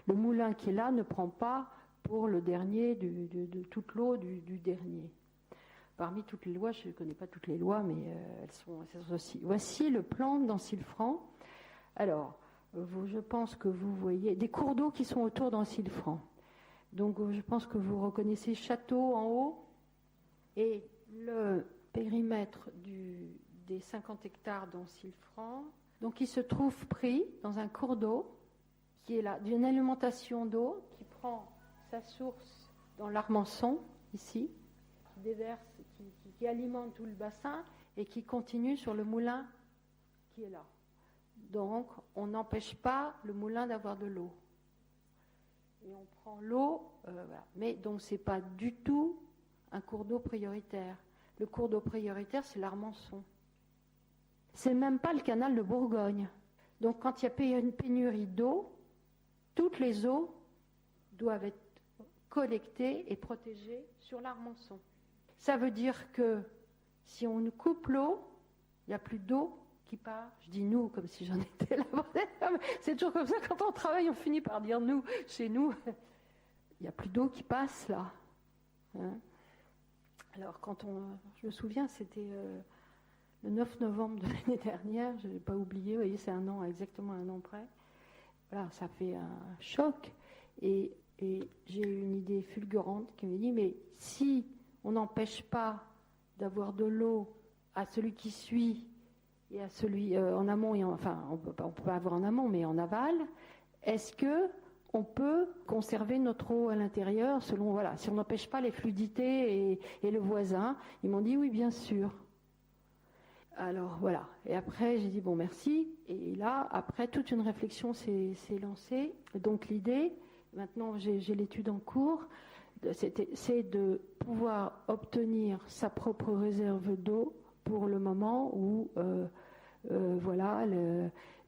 le moulin qui est là ne prend pas pour le dernier de toute l'eau du dernier. Parmi toutes les lois, je ne connais pas toutes les lois, mais elles sont aussi. Voici le plan d'Ancilfranc. Alors, je pense que vous voyez des cours d'eau qui sont autour d'Ancilfranc. Donc, je pense que vous reconnaissez château en haut et le périmètre des 50 hectares d'Ancilfranc. Donc, il se trouve pris dans un cours d'eau qui est là, d'une alimentation d'eau qui prend sa source dans l'Armançon, ici, qui déverse, qui alimente tout le bassin et qui continue sur le moulin qui est là. Donc, on n'empêche pas le moulin d'avoir de l'eau. Et on prend l'eau, voilà. Mais donc, ce n'est pas du tout un cours d'eau prioritaire. Le cours d'eau prioritaire, c'est l'Armançon. C'est même pas le canal de Bourgogne. Donc, quand il y a une pénurie d'eau, toutes les eaux doivent être collectées et protégées sur l'Armançon. Ça veut dire que si on coupe l'eau, il n'y a plus d'eau qui part. Je dis nous comme si j'en étais là. C'est toujours comme ça, quand on travaille, on finit par dire nous. Chez nous, il n'y a plus d'eau qui passe là. Hein? Alors je me souviens, c'était le 9 novembre de l'année dernière, je n'ai pas oublié, vous voyez, c'est exactement un an près. Voilà, ça fait un choc. Et j'ai eu une idée fulgurante qui me dit, mais si on n'empêche pas d'avoir de l'eau à celui qui suit et à celui en amont, on peut pas avoir en amont, mais en aval, est-ce que on peut conserver notre eau à l'intérieur selon, si on n'empêche pas les fluidités et le voisin? Ils m'ont dit oui, bien sûr. Alors voilà, et après j'ai dit bon merci, et là après toute une réflexion s'est lancée. Donc l'idée, maintenant j'ai l'étude en cours, c'est de pouvoir obtenir sa propre réserve d'eau pour le moment où voilà,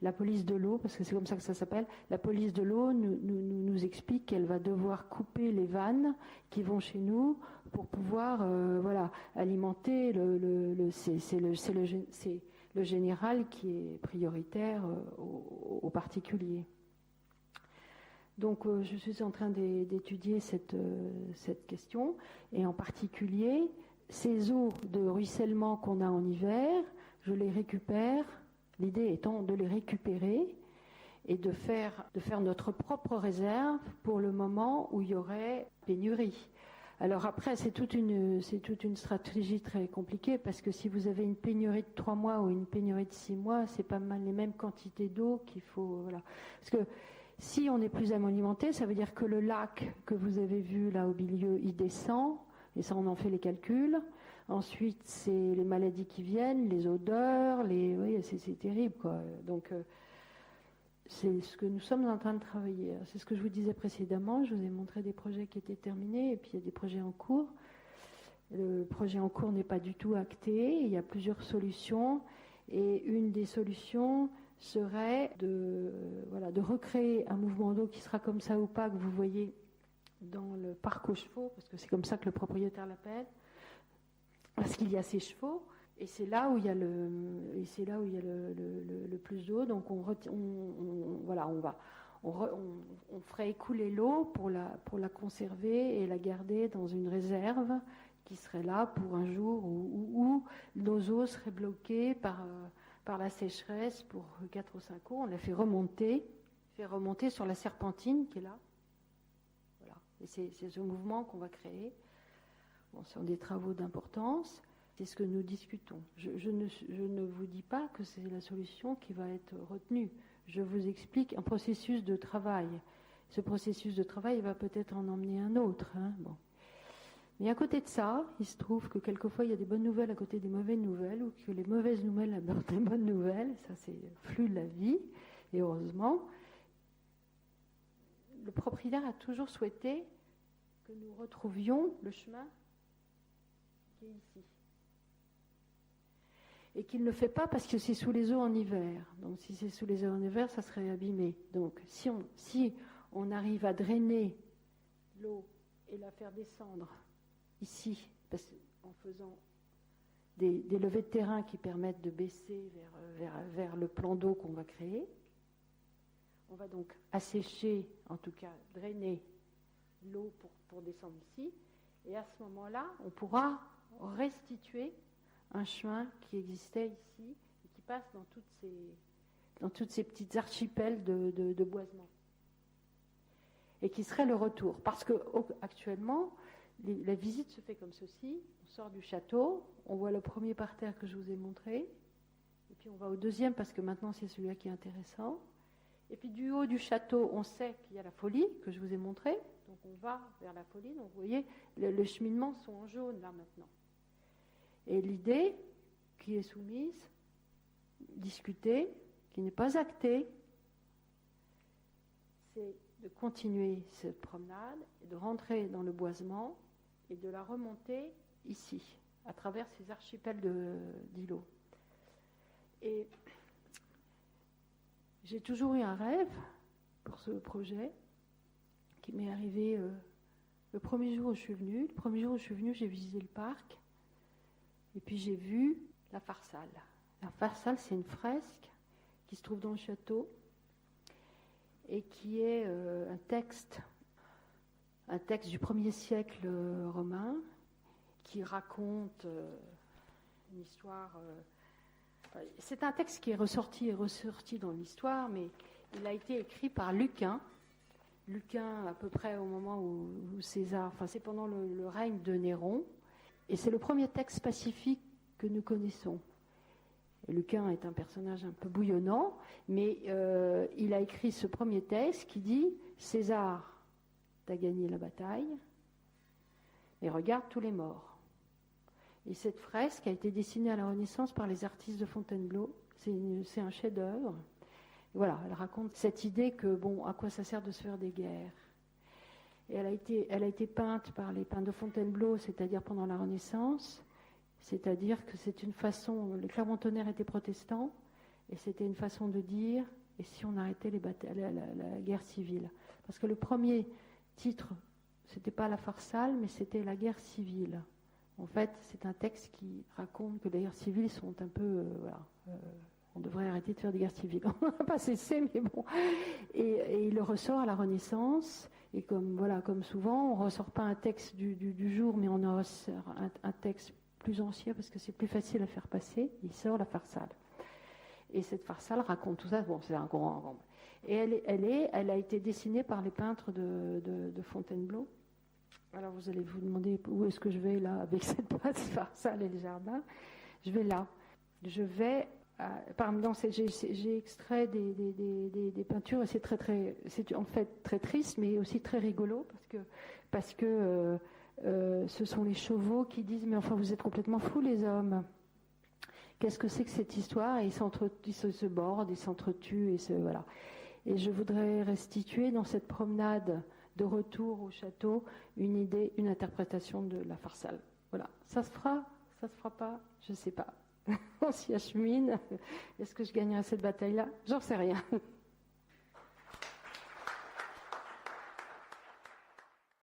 la police de l'eau, parce que c'est comme ça que ça s'appelle, la police de l'eau nous explique qu'elle va devoir couper les vannes qui vont chez nous pour pouvoir voilà, alimenter c'est le général qui est prioritaire aux particuliers. Donc je suis en train d'étudier cette question, et en particulier ces eaux de ruissellement qu'on a en hiver, je les récupère, l'idée étant de les récupérer et de faire notre propre réserve pour le moment où il y aurait pénurie. Alors après, c'est toute une stratégie très compliquée, parce que si vous avez une pénurie de 3 mois ou une pénurie de 6 mois, c'est pas mal les mêmes quantités d'eau qu'il faut. Voilà. Parce que si on est plus alimenté, ça veut dire que le lac que vous avez vu là au milieu, il descend, et ça on en fait les calculs. Ensuite, c'est les maladies qui viennent, les odeurs, oui, c'est terrible, quoi. Donc, c'est ce que nous sommes en train de travailler. C'est ce que je vous disais précédemment. Je vous ai montré des projets qui étaient terminés, et puis il y a des projets en cours. Le projet en cours n'est pas du tout acté. Il y a plusieurs solutions, et une des solutions serait de recréer un mouvement d'eau qui sera comme ça ou pas, que vous voyez dans le parc aux chevaux, parce que c'est comme ça que le propriétaire l'appelle. Parce qu'il y a ces chevaux, et c'est là où il y a le plus d'eau. Donc on ferait écouler l'eau pour la conserver et la garder dans une réserve qui serait là pour un jour où nos eaux seraient bloquées par la sécheresse pour 4 ou 5 ans. On la fait remonter sur la serpentine qui est là. Voilà. Et c'est ce mouvement qu'on va créer. Bon, ce sont des travaux d'importance, c'est ce que nous discutons. Je ne vous dis pas que c'est la solution qui va être retenue. Je vous explique un processus de travail. Ce processus de travail va peut-être en emmener un autre. Bon. Mais à côté de ça, il se trouve que quelquefois il y a des bonnes nouvelles à côté des mauvaises nouvelles, ou que les mauvaises nouvelles abordent des bonnes nouvelles. Ça, c'est le flux de la vie. Et heureusement, le propriétaire a toujours souhaité que nous retrouvions le chemin qui est ici. Et qu'il ne le fait pas parce que c'est sous les eaux en hiver. Donc si c'est sous les eaux en hiver, ça serait abîmé. Donc si on arrive à drainer l'eau et la faire descendre ici, en faisant des levées de terrain qui permettent de baisser vers le plan d'eau qu'on va créer, on va donc assécher, en tout cas drainer l'eau pour descendre ici. Et à ce moment-là, on pourra restituer un chemin qui existait ici et qui passe dans toutes ces petites archipels de boisement. Et qui serait le retour. Parce que actuellement, la visite se fait comme ceci. On sort du château, on voit le premier parterre que je vous ai montré, et puis on va au deuxième parce que maintenant c'est celui-là qui est intéressant. Et puis du haut du château, on sait qu'il y a la folie que je vous ai montrée. Donc on va vers la folie. Donc vous voyez, le cheminement sont en jaune là maintenant. Et l'idée qui est soumise, discutée, qui n'est pas actée, c'est de continuer cette promenade, et de rentrer dans le boisement et de la remonter ici, à travers ces archipels d'îlots. Et j'ai toujours eu un rêve pour ce projet qui m'est arrivé le premier jour où je suis venue. Le premier jour où je suis venue, j'ai visité le parc. Et puis j'ai vu la Pharsale. La Pharsale, c'est une fresque qui se trouve dans le château et qui est un texte du 1er siècle romain qui raconte une histoire. C'est un texte qui est ressorti dans l'histoire, mais il a été écrit par Lucain. Lucain, à peu près au moment où César, enfin c'est pendant le règne de Néron, et c'est le premier texte pacifique que nous connaissons. Et Lucain est un personnage un peu bouillonnant, mais il a écrit ce premier texte qui dit « César, t'as gagné la bataille, et regarde tous les morts. Et cette fresque a été dessinée à la Renaissance par les artistes de Fontainebleau. C'est un chef-d'œuvre. Voilà, elle raconte cette idée que, bon, à quoi ça sert de se faire des guerres. Et elle a été peinte par les peintres de Fontainebleau, c'est-à-dire pendant la Renaissance, c'est-à-dire que c'est une façon, les Clermont-Tonnerre étaient protestants, et c'était une façon de dire, et si on arrêtait la guerre civile. Parce que le premier titre, c'était pas la Pharsale, mais c'était la guerre civile. En fait, c'est un texte qui raconte que les guerres civiles sont un peu, on devrait arrêter de faire des guerres civiles. On n'a pas cessé, mais bon. Et il le ressort à la Renaissance. Et comme souvent, on ne ressort pas un texte du jour, mais on en ressort un texte plus ancien parce que c'est plus facile à faire passer. Il sort la Pharsale. Et cette Pharsale raconte tout ça. Bon, c'est un grand. Et elle a été dessinée par les peintres de Fontainebleau. Alors vous allez vous demander où est-ce que je vais là avec cette Pharsale et le jardin. Je vais là. Je vais. J'ai extrait des peintures et c'est en fait très triste mais aussi très rigolo parce que ce sont les chevaux qui disent mais enfin vous êtes complètement fous les hommes, qu'est-ce que c'est que cette histoire, et ils se bordent, ils s'entretuent voilà. Et je voudrais restituer dans cette promenade de retour au château une idée, une interprétation de la Pharsale. Voilà, ça se fera pas, je sais pas. On s'y achemine. Est-ce que je gagnerai cette bataille-là? J'en sais rien.